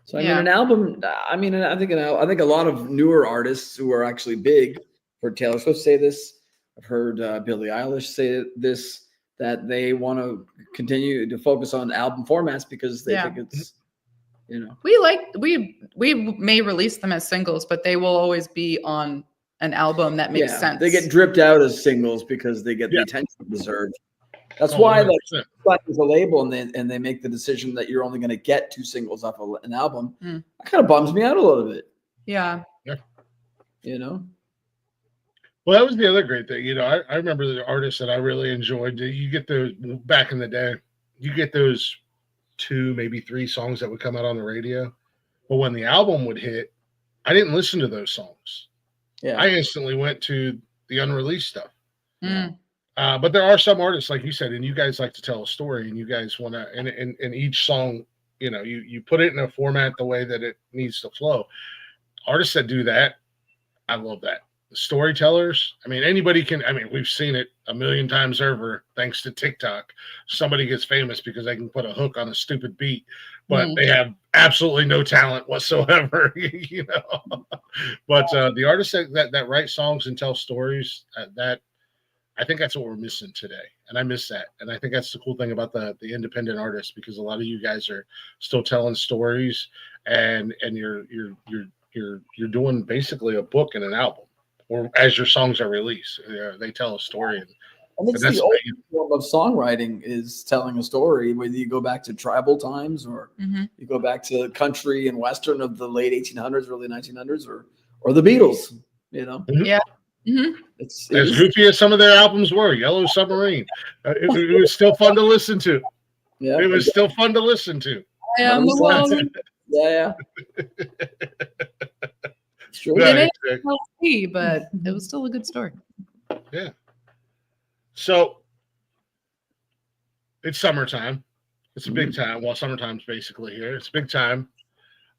So I mean, an album. I mean, I think a lot of newer artists who are actually big. Heard Taylor Swift say this. I've heard Billie Eilish say this, that they want to continue to focus on album formats because they think it's, we may release them as singles, but they will always be on an album that makes sense. They get dripped out as singles because they get the attention deserved. That's why like is a label and they make the decision that you're only going to get 2 singles off of an album. That kind of bums me out a little bit. Yeah. Well, that was the other great thing. I remember the artists that I really enjoyed. You get those back in the day. You get those 2, maybe 3 songs that would come out on the radio. But when the album would hit, I didn't listen to those songs. Yeah, I instantly went to the unreleased stuff. But there are some artists, like you said, and you guys like to tell a story, and you guys want to, and each song, you put it in a format the way that it needs to flow. Artists that do that, I love that. Storytellers, anybody can. We've seen it a million times over thanks to TikTok. Somebody gets famous because they can put a hook on a stupid beat, but they have absolutely no talent whatsoever. But the artists that write songs and tell stories, that I think that's what we're missing today, and I miss that. And I think that's the cool thing about the independent artists, because a lot of you guys are still telling stories, and you're doing basically a book and an album. Or as your songs are released, they tell a story. I think the old form of songwriting is telling a story, whether you go back to tribal times or you go back to country and Western of the late 1800s, early 1900s, or the Beatles, It's as goofy as some of their albums were, Yellow Submarine. It was still fun to listen to. Yeah, it was still fun to listen to. Yeah. It's true. No, They made exactly. it but it was still a good story. Yeah. So it's summertime. It's a big time. Well, summertime's basically here. It's a big time.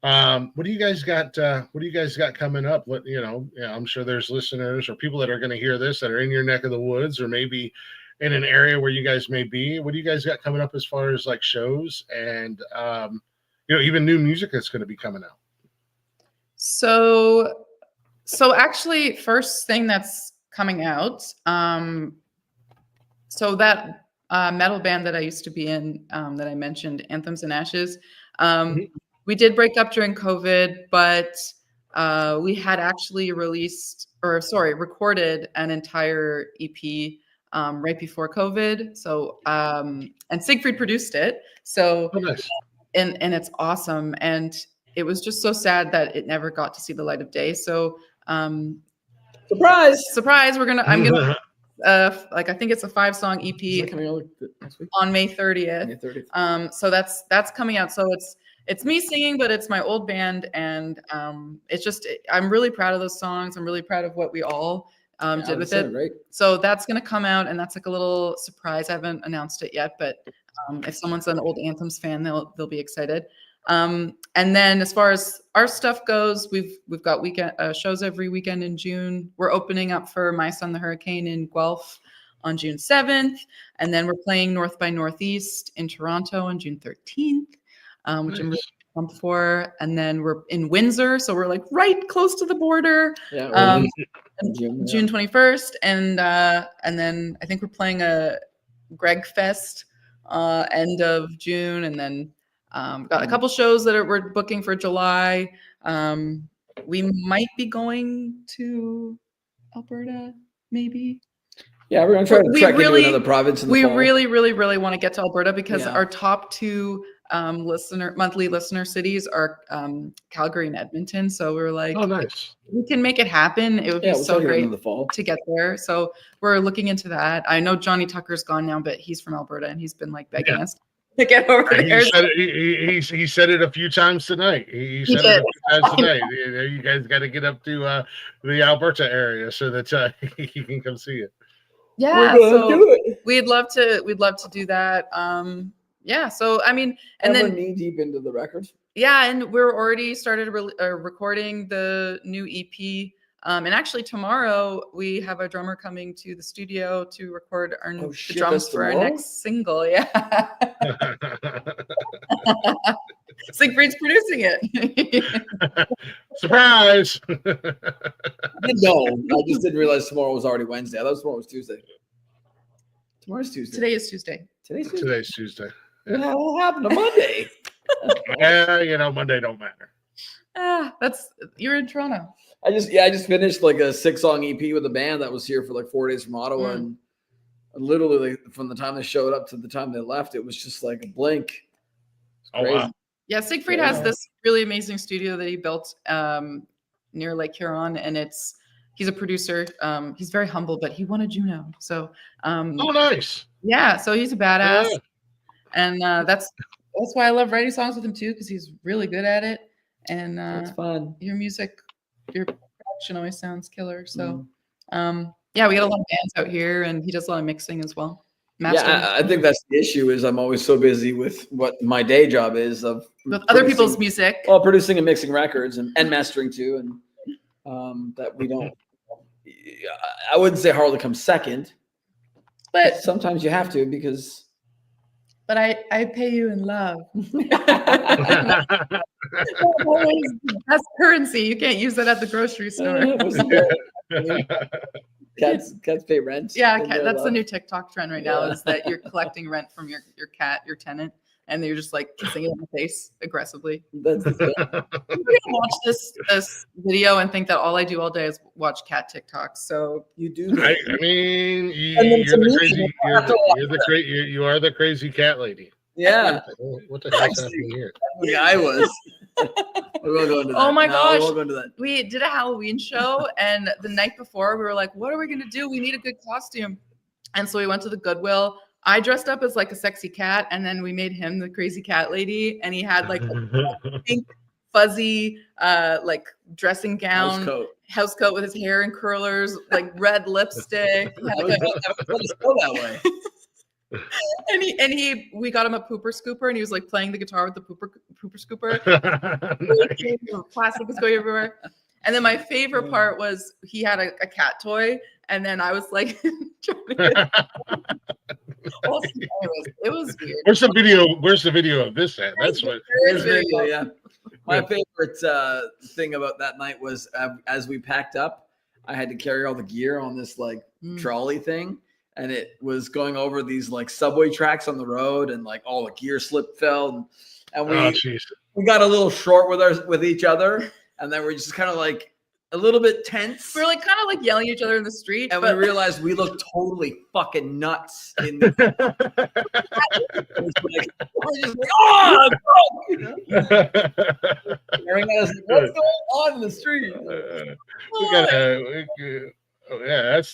What do you guys got? What do you guys got coming up? What I'm sure there's listeners or people that are going to hear this that are in your neck of the woods, or maybe in an area where you guys may be. What do you guys got coming up as far as like shows and even new music that's going to be coming out? So actually, first thing that's coming out. So that metal band that I used to be in, that I mentioned, Anthems and Ashes. We did break up during COVID, but we had actually recorded an entire EP right before COVID. So, and Siegfried produced it. So, Oh, nice. and it's awesome. And it was just so sad that it never got to see the light of day. So, surprise! I'm gonna I think it's a 5-song EP coming out next week? on May 30th. May 30th. So that's coming out. So it's me singing, but it's my old band, and it's just I'm really proud of those songs. I'm really proud of what we all did with it. Right? So that's gonna come out, and that's like a little surprise. I haven't announced it yet, but if someone's an old Anthems fan, they'll be excited. And then as far as our stuff goes, we've got weekend shows every weekend in June. We're opening up for My Son the Hurricane in Guelph on June 7th, and then we're playing North by Northeast in Toronto on June 13th, which I'm really pumped for. And then we're in Windsor, so we're like right close to the border. Yeah. June 21st, and then I think we're playing a Greg Fest end of June, and then got a couple shows that we're booking for July. We might be going to Alberta, maybe. Yeah, we're gonna try to trek into another province in the fall. Really, really, really want to get to Alberta because our top two monthly listener cities are Calgary and Edmonton. So we were like, oh, nice. We can make it happen. It would be so great in the fall to get there. So we're looking into that. I know Johnny Tucker's gone now, but he's from Alberta and he's been like begging us to get over there. He said it a few times tonight. He said it a few times tonight. You guys got to get up to the Alberta area so that he can come see it. Yeah, so we'd love to do that. Yeah, so I mean, and then knee deep into the records. Yeah, and we're already started recording the new EP. And actually tomorrow we have a drummer coming to the studio to record the drums for our next single. Yeah. Siegfried's producing it. Surprise! No, I just didn't realize tomorrow was already Wednesday. I thought tomorrow was Tuesday. Tomorrow's Tuesday. Today is Tuesday. Today's Tuesday. Yeah. What happened to Monday? Yeah, Monday don't matter. You're in Toronto. I just finished like a 6-song EP with a band that was here for like 4 days from Ottawa, and literally like, from the time they showed up to the time they left, it was just like a blink. Oh wow. Yeah, Siegfried has this really amazing studio that he built near Lake Huron, and he's a producer. He's very humble, but he won a Juno. So oh, nice. Yeah, so he's a badass. Yeah. And that's why I love writing songs with him too, because he's really good at it. And it's fun. Your production always sounds killer. So yeah, we got a lot of bands out here, and he does a lot of mixing as well. Yeah, I think that's the issue. Is I'm always so busy with what my day job is with other people's music. Well, producing and mixing records and mastering too, and that we don't. I wouldn't say Harley comes second, but sometimes you have to because. But I pay you in love. That's currency. You can't use that at the grocery store. Cats pay rent. Yeah, that's the new TikTok trend right now, is that you're collecting rent from your cat, your tenant, and you're just like kissing it in the face aggressively. That's the thing. You're gonna watch this video and think that all I do all day is watch cat TikToks. So you do. I mean, you are the crazy cat lady. Yeah. What the heck's happening here? Yeah, I was. We won't go into that. Oh my gosh. We won't go into that. We did a Halloween show, and the night before we were like, what are we gonna do? We need a good costume. And so we went to the Goodwill. I dressed up as like a sexy cat, and then we made him the crazy cat lady, and he had like a pink fuzzy like dressing gown, house coat with his hair in curlers, like red lipstick. He had, like, that way. and we got him a pooper scooper, and he was like playing the guitar with the pooper scooper. Plastic was going everywhere. And then my favorite part was he had a cat toy, and then I was like trying to get it was weird. Where's the video? Where's the video of this at? That's what. Video, yeah. My favorite thing about that night was as we packed up, I had to carry all the gear on this like trolley thing, and it was going over these like subway tracks on the road, and like all the gear fell, and we got a little short with each other, and then we're just kind of like a little bit tense. We're like kind of like yelling at each other in the street, and we realized we looked totally fucking nuts in the we're just like, oh, what's going on in the street?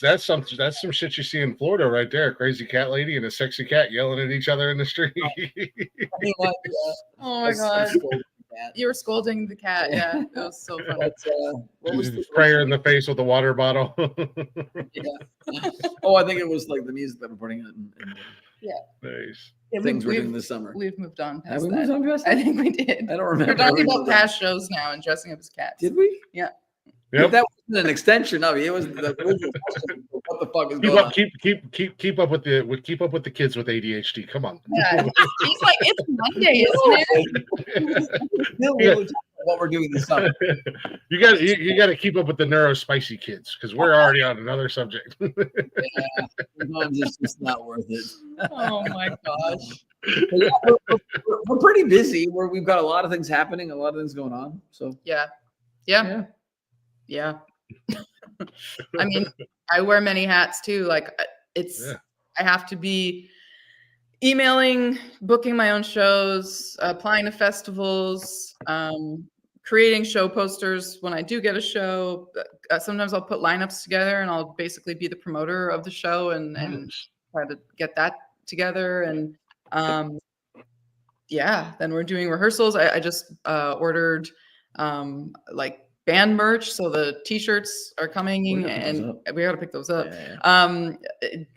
That's some shit you see in Florida right there. A crazy cat lady and a sexy cat yelling at each other in the street. Oh my god. You were scolding the cat. Yeah, it was so funny. What was the spray her in the face with a water bottle? Yeah. Oh, I think it was like the music that we're putting on. Yeah. Nice. Yeah, things we're doing this summer. We've moved on past Have we that. moved on past I that? think we did. I don't remember. We're talking about past shows now and dressing up as cats. Did we? Yeah. Yep. That wasn't an extension of it. It was the original question. What the fuck is going on? Keep up with the kids with ADHD. Come on. Yeah. He's like, it's Monday, isn't it? What we're doing this summer. You got to keep up with the neurospicy kids because we're already on another subject. Yeah, sometimes it's just not worth it. Oh my gosh. Yeah, we're pretty busy. We've got a lot of things happening, a lot of things going on. So Yeah. I mean, I wear many hats too. Like I have to be emailing, booking my own shows, applying to festivals, creating show posters when I do get a show. Sometimes I'll put lineups together and I'll basically be the promoter of the show and try to get that together. And then we're doing rehearsals. I just ordered like band merch, so the t-shirts are coming and we got to pick those up.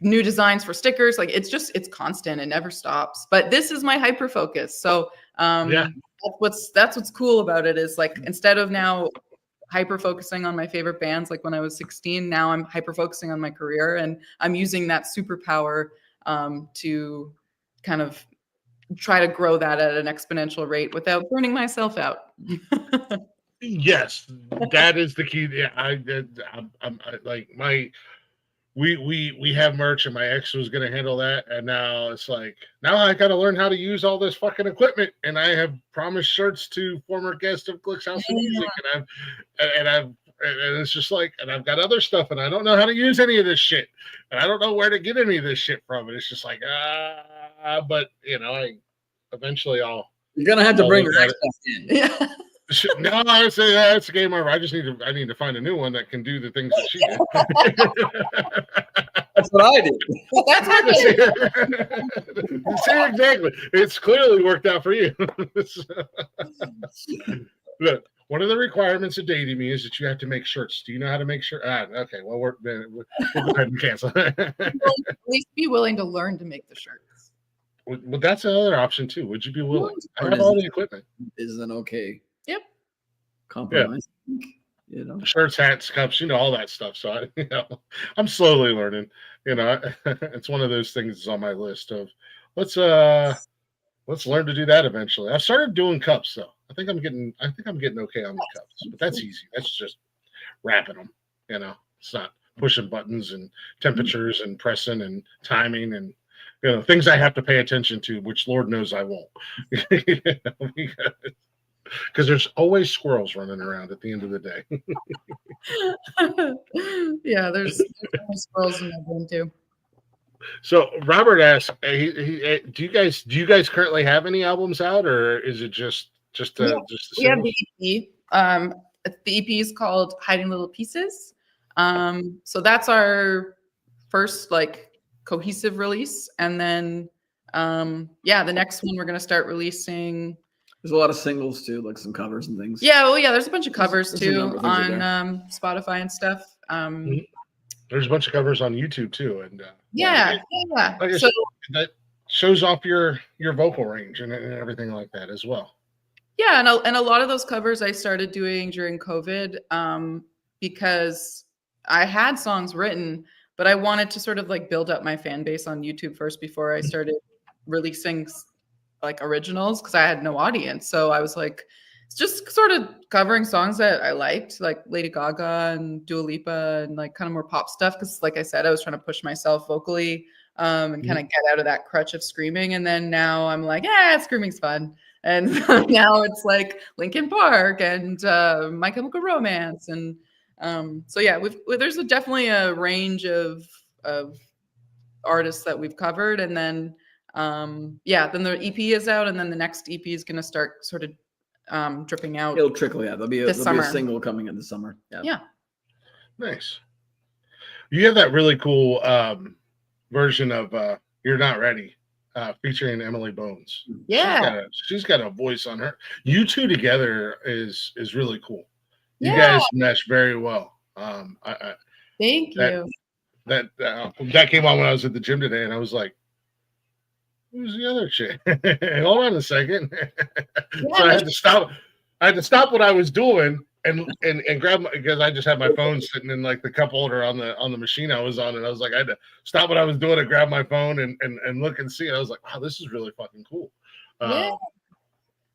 New designs for stickers, like it's constant, it never stops. But this is my hyper focus, so that's what's cool about it is like instead of now hyper focusing on my favorite bands like when I was 16, now I'm hyper focusing on my career, and I'm using that superpower to kind of try to grow that at an exponential rate without burning myself out. Yes, that is the key. Yeah, I'm like we have merch, and my ex was going to handle that, and now it's like now I got to learn how to use all this fucking equipment, and I have promised shirts to former guests of Glick's House of Music, and it's just like, and I've got other stuff, and I don't know how to use any of this shit, and I don't know where to get any of this shit from, and it's just like but eventually you're gonna have to bring your ex in. Yeah. No, I say that's a game over. I need to find a new one that can do the things that she did. That's what I did. That's what See, exactly. It's clearly worked out for you. Look, one of the requirements of dating me is that you have to make shirts. Do you know how to make shirts? Okay. Well, we'll go ahead and cancel. At least be willing to learn to make the shirts. Well, that's another option too. Would you be willing? I have all the equipment. Isn't okay. Yep. Compromise. Yeah. Shirts, hats, cups, all that stuff. So I'm slowly learning. It's one of those things that's on my list of let's learn to do that eventually. I've started doing cups though. I think I'm getting okay on the cups, but that's easy. That's just wrapping them. It's not pushing buttons and temperatures and pressing and timing and things I have to pay attention to, which Lord knows I won't. Because there's always squirrels running around at the end of the day. Yeah, there's squirrels in my room too. So Robert asked, do you guys currently have any albums out, or is it just the we have the EP. The EP is called Hiding Little Pieces. So that's our first like cohesive release, and then the next one we're gonna start releasing There's a lot of singles too, like some covers and things. Yeah, well, yeah, there's a bunch of covers There's a number too of things on Spotify and stuff. There's a bunch of covers on YouTube too, and Yeah. like I So said, that shows off your vocal range and everything like that as well. yeah, and a lot of those covers I started doing during COVID because I had songs written, but I wanted to sort of like build up my fan base on YouTube first before I started releasing like originals because I had no audience. So I was like, just sort of covering songs that I liked, like Lady Gaga and Dua Lipa and like kind of more pop stuff. Because like I said, I was trying to push myself vocally and kind of get out of that crutch of screaming. And then now I'm like, yeah, screaming's fun. And now it's like Linkin Park and My Chemical Romance. And so yeah, there's definitely a range of artists that we've covered. And then then the EP is out, and then the next EP is going to start sort of dripping out. It'll trickle. Yeah, there'll be a single coming in the summer. Yeah. Nice. You have that really cool version of "You're Not Ready," featuring Emily Bones. Yeah, she's got a voice on her. You two together is really cool. You Yeah. guys mesh very well. Thank you. That came on when I was at the gym today, and I was like, "Who's the other chick?" Hold on a second. So I had to stop. I had to stop what I was doing and grab because I just had my phone sitting in like the cup holder on the machine I was on, and I was like, I had to stop what I was doing and grab my phone and look and see. And I was like, wow, this is really fucking cool. Yeah.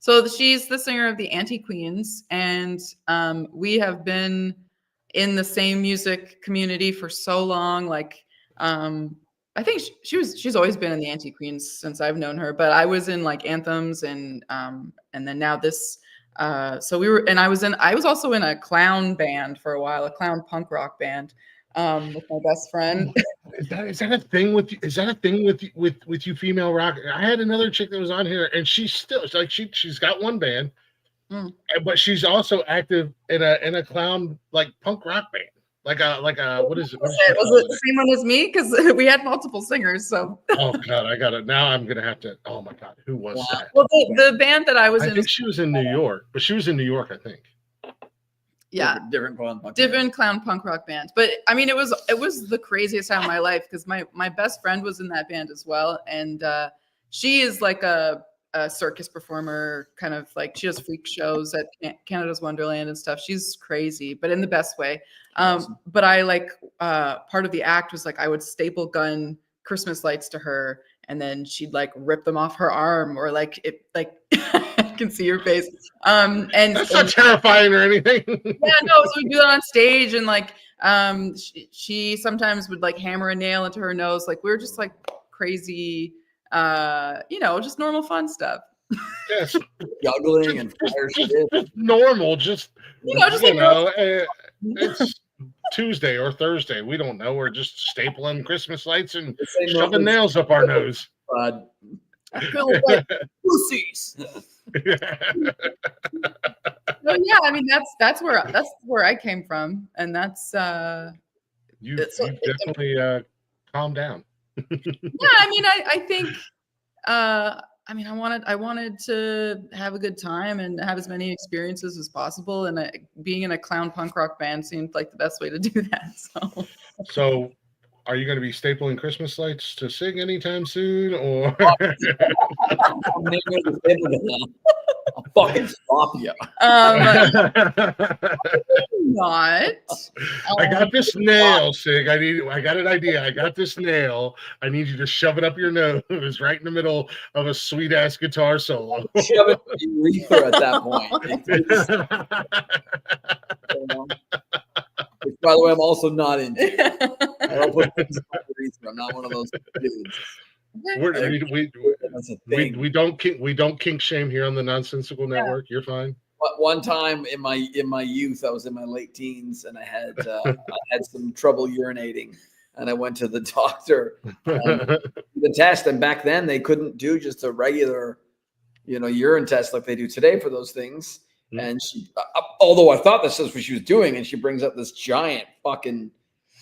So she's the singer of the Anti-Queens, and we have been in the same music community for so long. Like, I think she's always been in the Anti-Queens since I've known her, but I was in like Anthems and then now this. So I was also in a clown band for a while, a clown punk rock band with my best friend. Is that a thing with you? Is that a thing with you female rock? I had another chick that was on here, and she's still like she's got one band, but she's also active in a clown like punk rock band, like a what is it? Was it the same one as me? Because we had multiple singers. So oh god, I got it. Now I'm gonna have to. Oh my god, who was that? Well, the band that I was in. I think she was in New York, but she was in New York, I think. Yeah, different clown punk rock band. But I mean, it was the craziest time of my life because my best friend was in that band as well, and she is like a circus performer, kind of like she does freak shows at Canada's Wonderland and stuff. She's crazy, but in the best way. Awesome. But I like part of the act was like I would staple gun Christmas lights to her, and then she'd like rip them off her arm, or like it like I can see your face. And that's not terrifying or anything. Yeah, no. So we do that on stage, and like she sometimes would like hammer a nail into her nose. Like we were just like crazy, just normal fun stuff. Yes, juggling and fire shit. Normal, just it's Tuesday or Thursday. We don't know. We're just stapling Christmas lights and shoving nails up our nose. I feel like pussies. So yeah, I mean that's where I came from, and that's you definitely calmed down. Yeah, I mean I think I wanted to have a good time and have as many experiences as possible, and being in a clown punk rock band seemed like the best way to do that. So are you going to be stapling Christmas lights to sing anytime soon, or? I'll fucking stop you. Not. I got this nail, Sig. I got an idea. I got this nail. I need you to shove it up your nose, right in the middle of a sweet ass guitar solo. Shove it in reefer at that point. Which, by the way, I'm also not into. I don't put things in reefer. I'm not one of those dudes. We don't kink shame here on the Nonsensical Network. You're fine. But one time in my youth, I was in my late teens, and I had some trouble urinating, and I went to the doctor the test. And back then, they couldn't do just a regular, urine test like they do today for those things. Mm-hmm. And she, although I thought this is what she was doing, and she brings up this giant fucking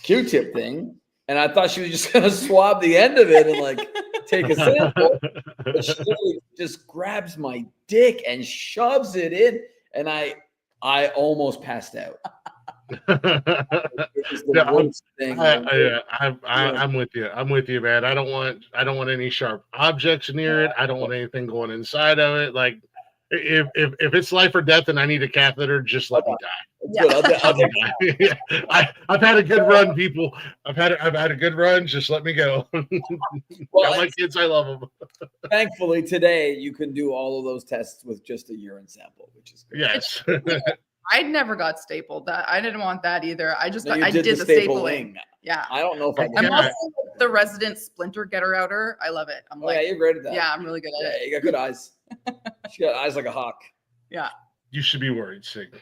Q-tip thing. And I thought she was just going to swab the end of it and like take a sample. But she literally just grabs my dick and shoves it in, and I almost passed out. It was the worst thing. I'm with you. I'm with you, man. I don't want any sharp objects near it. I don't want anything going inside of it. Like if it's life or death and I need a catheter, just let me die. I'll die. I've had a good run, people. I've had a good run. Just let me go. Got my kids, I love them. Thankfully, today you can do all of those tests with just a urine sample, which is good. Yes. I never got stapled. That I didn't want that either. I just I did the stapling. Yeah. I don't know if I'm also the resident splinter getter outer. I love it. I'm yeah, you're great at that. Yeah, I'm really good at it. You got good eyes. She got eyes like a hawk. Yeah. You should be worried, Sig.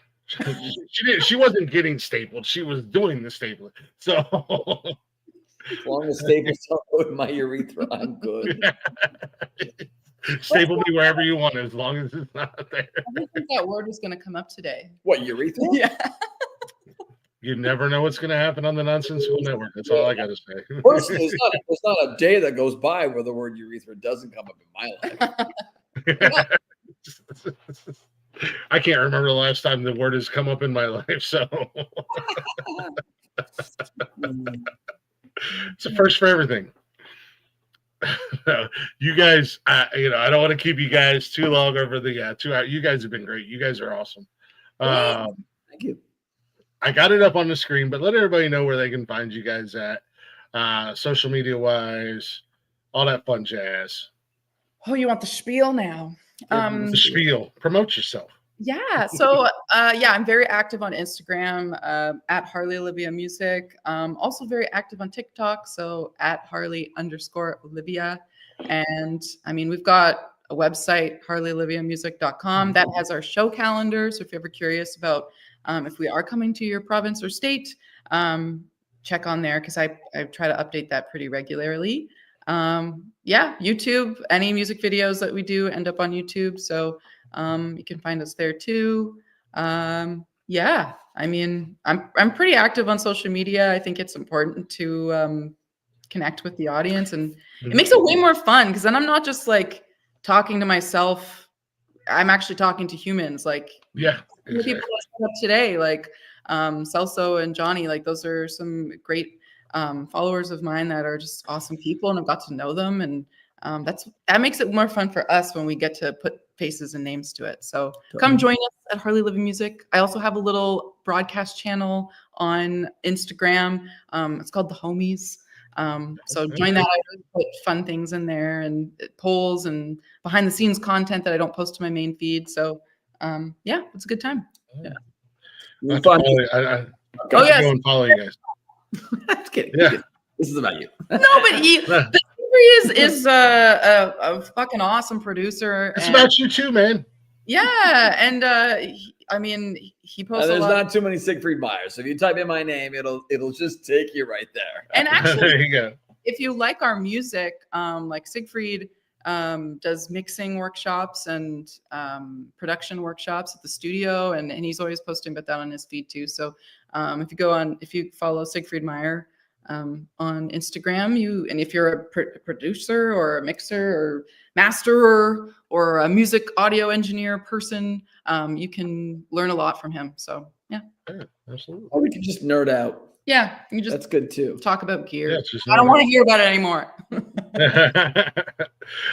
She wasn't getting stapled. She was doing the stapling. So as long as staples don't go in my urethra, I'm good. Staple me wherever you want, as long as it's not there. I think that word was going to come up today. What, urethra? Yeah. You never know what's going to happen on the Nonsensical Network. That's all I got to say. Personally, there's not a day that goes by where the word urethra doesn't come up in my life. I can't remember the last time the word has come up in my life, so it's a first for everything. You guys, I don't want to keep you guys too long over the 2 hours. You guys have been great. You guys are awesome. Thank you. I got it up on the screen, but let everybody know where they can find you guys at, social media wise, all that fun jazz. Oh, you want the spiel now? The spiel. Promote yourself. Yeah. So, I'm very active on Instagram at Harley Olivia Music. Also very active on TikTok. So at Harley_Olivia. And I mean, we've got a website, harleyoliviamusic.com, that has our show calendar. So if you're ever curious about if we are coming to your province or state, check on there because I try to update that pretty regularly. YouTube, any music videos that we do end up on YouTube. So you can find us there too. I mean, I'm pretty active on social media. I think it's important to connect with the audience, and it makes it way more fun because then I'm not just like talking to myself. I'm actually talking to humans. Like Exactly. the people that showed up today, like Celso and Johnny, like those are some great followers of mine that are just awesome people, and I've got to know them, and that makes it more fun for us when we get to put faces and names to it. So come join us at Harley Living Music. I also have a little broadcast channel on Instagram. It's called The Homies. So join that. I really put fun things in there and polls and behind the scenes content that I don't post to my main feed. So it's a good time. Yeah. I go and follow you guys. That's kidding. Yeah. This is about you. No, but the is a fucking awesome producer. It's about you too, man. Yeah, and he posts. There's not too many Siegfried Myers. So if you type in my name, it'll just take you right there. And actually, there you go. If you like our music, like Siegfried does mixing workshops and production workshops at the studio, and he's always posting about that on his feed too. So if you follow Siegfried Meyer on Instagram, and if you're a producer or a mixer or masterer or a music audio engineer person, you can learn a lot from him. So yeah, absolutely. Or we can just nerd out. Yeah, you just that's good too. Talk about gear. Yeah, I don't want to hear about it anymore.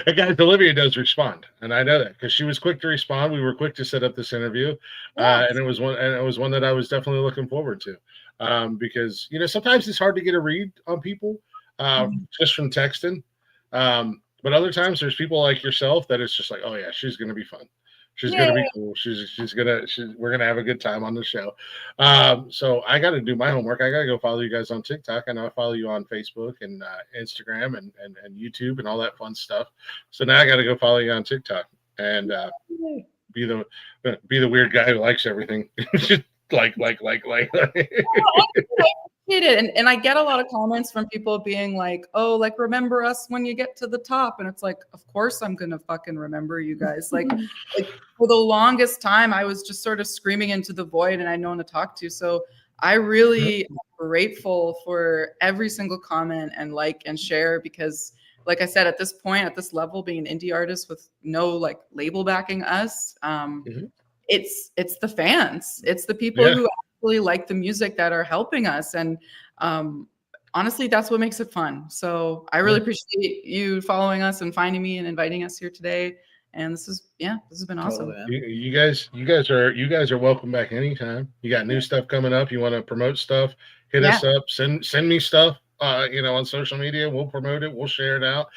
And guys, Olivia does respond, and I know that because she was quick to respond. We were quick to set up this interview, and it was one that I was definitely looking forward to, because sometimes it's hard to get a read on people just from texting, but other times there's people like yourself that it's just like, oh yeah, she's gonna be fun. She's gonna be cool. We're gonna have a good time on the show. So I got to do my homework. I got to go follow you guys on TikTok. I know I follow you on Facebook and Instagram and YouTube and all that fun stuff. So now I got to go follow you on TikTok and be the weird guy who likes everything. like. It. And I get a lot of comments from people being like, oh, like, remember us when you get to the top. And it's like, of course I'm gonna fucking remember you guys. Like for the longest time I was just sort of screaming into the void and I had no one to talk to. So I really am grateful for every single comment and like and share, because like I said, at this point, at this level, being an indie artist with no like label backing us, it's the fans, it's the people who actually like the music that are helping us, and honestly, that's what makes it fun. So I really appreciate you following us and finding me and inviting us here today. And this has been awesome. You guys are welcome back anytime. You got new stuff coming up. You want to promote stuff? Hit us up. Send me stuff. On social media, we'll promote it. We'll share it out.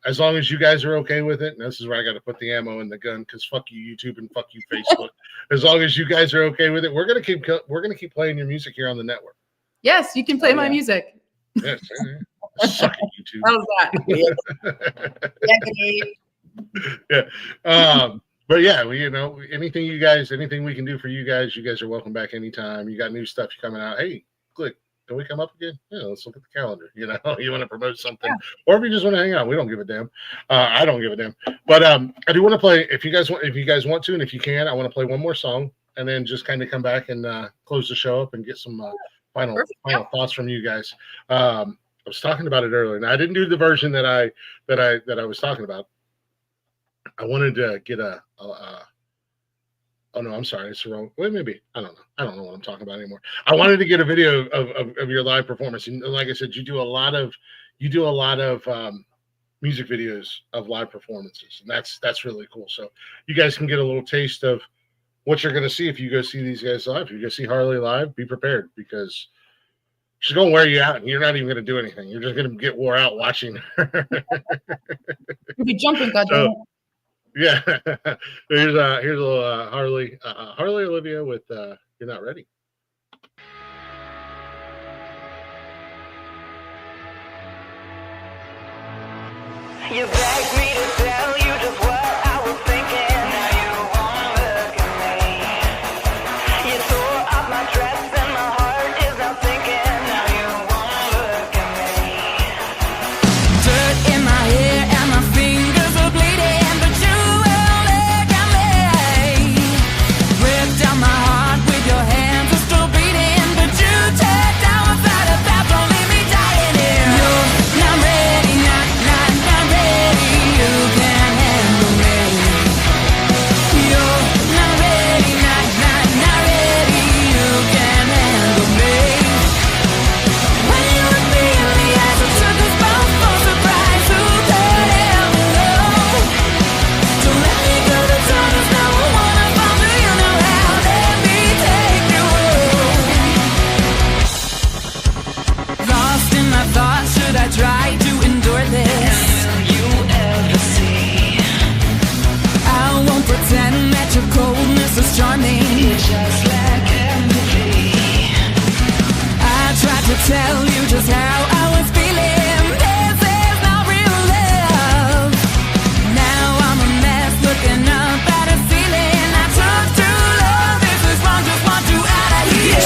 As long as you guys are okay with it. And this is where I got to put the ammo in the gun, because fuck you, YouTube, and fuck you, Facebook. As long as you guys are okay with it, we're gonna keep playing your music here on the network. Yes, you can play my music. Yes, suck it, YouTube. How's that? But yeah, anything we can do for you guys are welcome back anytime. You got new stuff coming out. Hey, Glick, can we come up again? Yeah, let's look at the calendar. You want to promote something, or if you just want to hang out, we don't give a damn. I don't give a damn. But I do want to play, if you guys want to, and if you can, I want to play one more song, and then just kind of come back and close the show up and get some final thoughts from you guys. I was talking about it earlier, and I didn't do the version that I was talking about. I wanted to get oh no, I'm sorry, it's the wrong. Well, maybe I don't know what I'm talking about anymore. I wanted to get a video of your live performance, and like I said, you do a lot of music videos of live performances, and that's really cool. So you guys can get a little taste of what you're going to see if you go see these guys live. If you go see Harley live, be prepared, because she's going to wear you out, and you're not even going to do anything. You're just going to get wore out watching her. You'll be jumping, goddamn. Yeah, here's a little Harley Olivia with "You're Not Ready." You begged me to tell you just what I was thinking. Now you won't look at me. You tore up my dress and my heart is now sinking. Now you won't look at me. Dirt in my hair and my fingers are bleeding, but you will look at me. Ripped out my heart with your hands are still beating, but you take down without a path, don't leave me dying here. You're not ready, not ready. You can't handle me. You're not ready, not ready. You can't handle me. When you look me in the eyes, it took us both for surprise. Who could ever know? Don't let me go to tunnels, now I wanna follow you now. Let me take you home. Lost in my thoughts, should I try to endure this? Will you ever see? I won't pretend that your coldness is charming. Just like empathy. I tried to tell you just how I was feeling. This is not real love. Now I'm a mess looking up at a ceiling. I took too long, this is wrong, just want you out of here.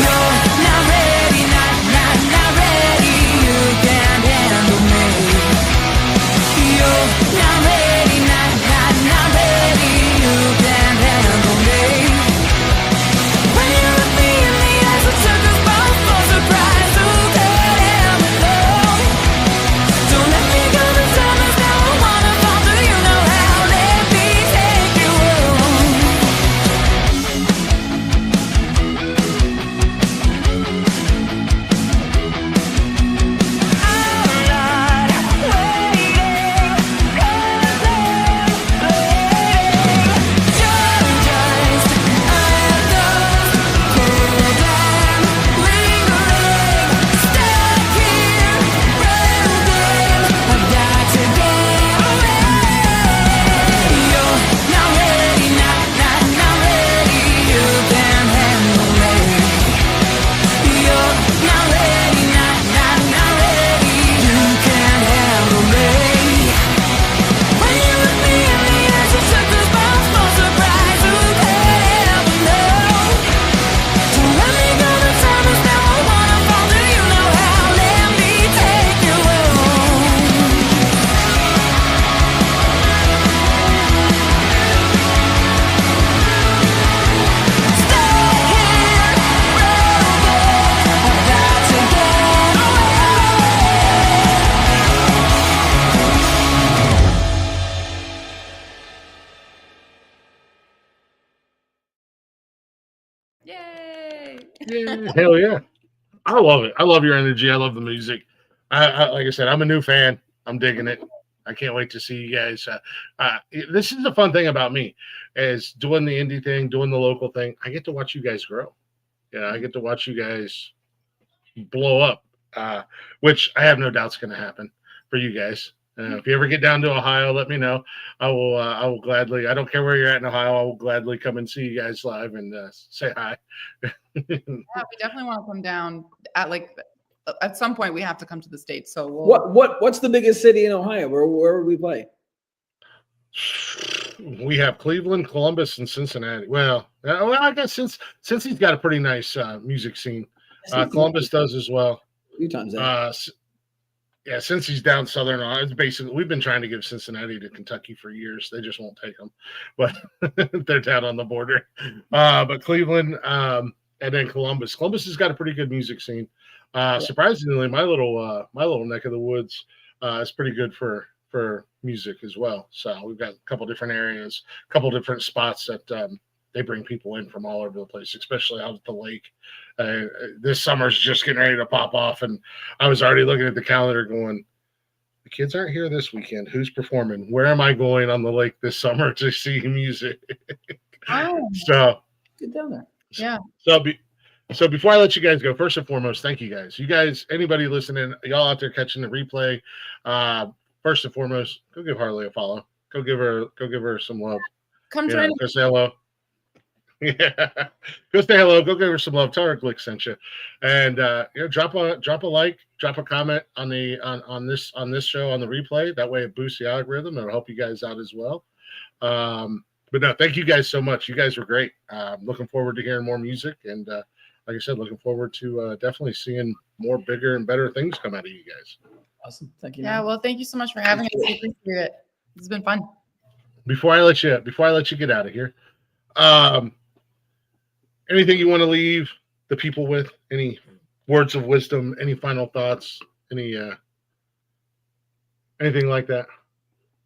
You're not ready, not ready. You can't handle me. You're not ready, not ready. You can't handle me. When you look me in the Hell yeah. I love it. I love your energy. I love the music. I like I said, I'm a new fan. I'm digging it. I can't wait to see you guys. This is the fun thing about me is doing the indie thing, doing the local thing. I get to watch you guys grow. Yeah, I get to watch you guys blow up, which I have no doubt's going to happen for you guys. If you ever get down to Ohio, let me know. I will gladly. I don't care where you're at in Ohio. I will gladly come and see you guys live and say hi. Yeah, we definitely want to come down at some point. We have to come to the States. So What's the biggest city in Ohio? Where would we play? We have Cleveland, Columbus, and Cincinnati. Well, I guess since he's got a pretty nice music scene, Columbus does as well. A few times. Yeah, since he's down southern, it's basically we've been trying to give Cincinnati to Kentucky for years. They just won't take them, but they're down on the border. But Cleveland and then Columbus. Columbus has got a pretty good music scene. Surprisingly, my little neck of the woods is pretty good for music as well. So we've got a couple different areas, a couple different spots that they bring people in from all over the place, especially out at the lake. This summer's just getting ready to pop off, and I was already looking at the calendar going, the kids aren't here this weekend. Who's performing? Where am I going on the lake this summer to see music? So get down there. Yeah. So before I let you guys go, first and foremost, thank you guys. You guys, anybody listening, y'all out there catching the replay, first and foremost, go give Harley a follow. Go give her some love. Come join us. Go say hello. Yeah, go say hello. Go give her some love. Tell her Glick sent you, and drop a like, drop a comment on this show on the replay. That way it boosts the algorithm. It'll help you guys out as well. But no, thank you guys so much. You guys were great. Looking forward to hearing more music, and like I said, looking forward to definitely seeing more bigger and better things come out of you guys. Awesome, thank you. Yeah, well, thank you so much for having us. We appreciate it. It's been fun. Before I let you get out of here, anything you want to leave the people with? Any words of wisdom? Any final thoughts? Anything like that?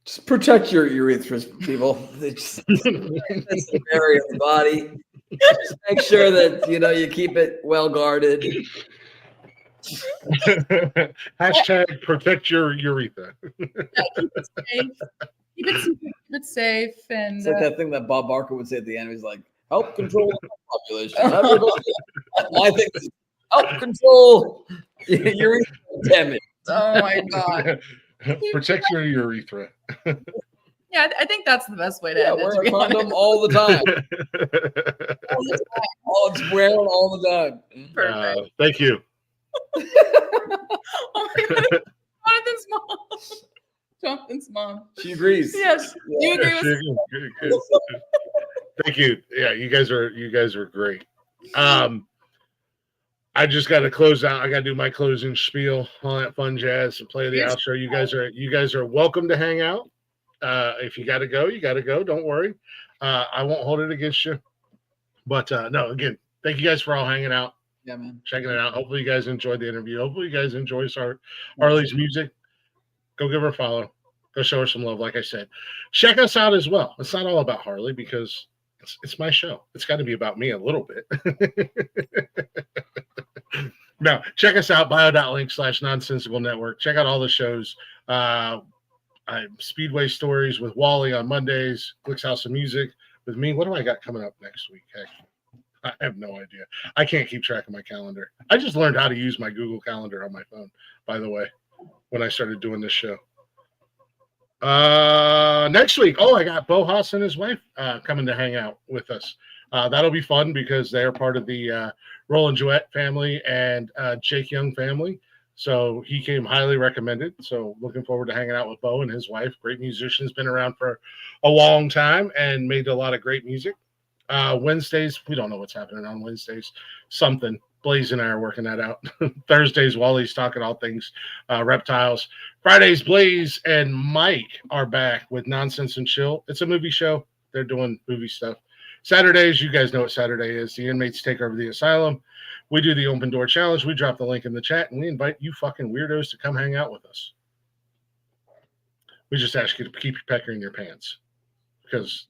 Just protect your urethras, people. It's the area of the body. Just make sure that you keep it well guarded. Hashtag protect your urethra. Yeah, keep it safe, and it's like that thing that Bob Barker would say at the end. He's like, "Help control the population." Everybody, my thing is help control urethra damage. Oh my god! Protect your urethra. Yeah, I think that's the best way to end wear it. a condom all the time. It's wearing all the time. Perfect. Thank you. Oh my god! Jonathan's mom. She agrees. Yes, you agree with me. Thank you. Yeah, you guys are great. I just got to close out. I got to do my closing spiel, all that fun jazz, and play the outro. You guys are welcome to hang out. If you got to go, you got to go. Don't worry. I won't hold it against you. But no, again, thank you guys for all hanging out. Yeah, man. Checking it out. Hopefully you guys enjoyed the interview. Hopefully you guys enjoy Harley's music. Go give her a follow. Go show her some love, like I said. Check us out as well. It's not all about Harley because it's my show. It's got to be about me a little bit. No, check us out, bio.link/nonsensical network. Check out all the shows. Speedway Stories with Wally on Mondays. Glick's House of Music with me. What do I got coming up next week? I have no idea. I can't keep track of my calendar. I just learned how to use my Google Calendar on my phone, by the way, when I started doing this show. Next week, I got Bo Haas and his wife coming to hang out with us. That'll be fun because they're part of the Roland Jouett family and Jake Young family. So he came highly recommended. So looking forward to hanging out with Bo and his wife. Great musicians, been around for a long time and made a lot of great music. Wednesdays, we don't know what's happening on Wednesdays. Something. Blaze and I are working that out. Thursdays, Wally's talking all things reptiles. Fridays, Blaze and Mike are back with Nonsense and Chill. It's a movie show. They're doing movie stuff. Saturdays, you guys know what Saturday is. The inmates take over the asylum. We do the open door challenge. We drop the link in the chat, and we invite you fucking weirdos to come hang out with us. We just ask you to keep your pecker in your pants. because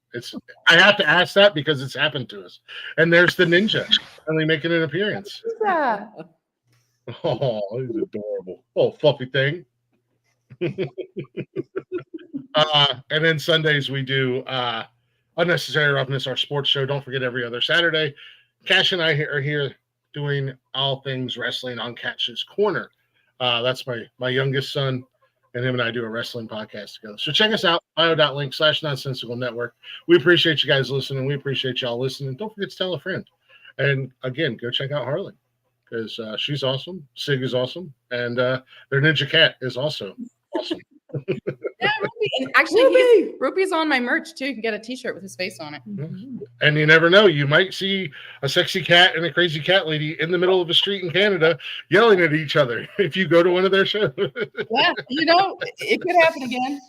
I have to ask that because it's happened to us. And there's the ninja finally making an appearance. Who's that? Oh, he's adorable. Oh, fluffy thing. And then Sundays we do Unnecessary Roughness, our sports show. Don't forget, every other Saturday, Cash and I are here doing all things wrestling on Cash's Corner. That's my youngest son, and him and I do a wrestling podcast together. So check us out, bio.link/nonsensical network. We appreciate you guys listening. We appreciate y'all listening. Don't forget to tell a friend. And again, go check out Harley, because she's awesome. Sig is awesome. And their Ninja Cat is also awesome. Yeah, Ruby. And actually, Ruby's on my merch too. You can get a T-shirt with his face on it. And you never know, you might see a sexy cat and a crazy cat lady in the middle of a street in Canada yelling at each other if you go to one of their shows. Yeah, it could happen again.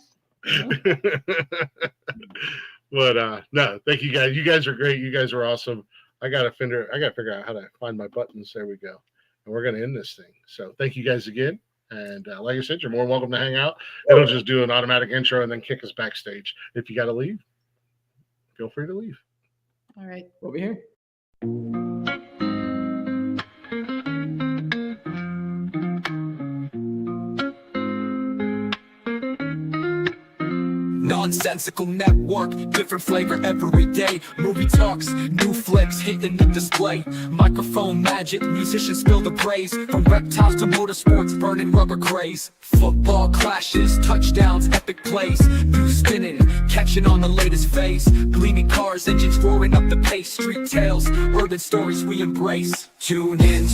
But no, thank you guys. You guys are great. You guys are awesome. I gotta figure out how to find my buttons. There we go. And we're gonna end this thing. So thank you guys again. And like I said, you're more welcome to hang out. It'll just do an automatic intro and then kick us backstage. If you got to leave, feel free to leave. All right. Over here. Nonsensical network, different flavor every day. Movie talks, new flicks hitting the display. Microphone magic, musicians spill the praise. From reptiles to motorsports, burning rubber craze. Football clashes, touchdowns, epic plays. New spinning, catching on the latest phase. Gleaming cars, engines roaring up the pace. Street tales, urban stories we embrace. Tune in,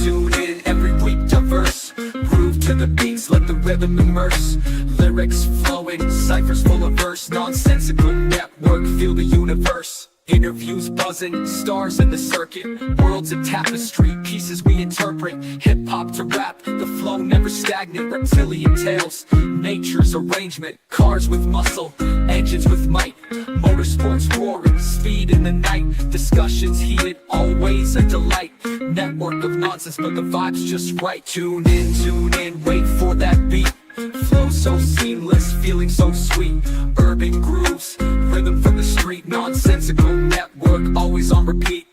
every week diverse. Groove to the beats, let the rhythm immerse. Lyrics flowing, ciphers full of verse. Nonsensical network, feel the universe. Interviews buzzing, stars in the circuit. Worlds of tapestry, pieces we interpret. Hip-hop to rap, the flow never stagnant. Reptilian tales, nature's arrangement. Cars with muscle, engines with might. Motorsports roaring, speed in the night. Discussions heated, always a delight. Network of nonsense, but the vibe's just right. Tune in, wait for that beat. Flow so seamless, feeling so sweet. Urban grooves, rhythm from the street. Nonsensical network, always on repeat.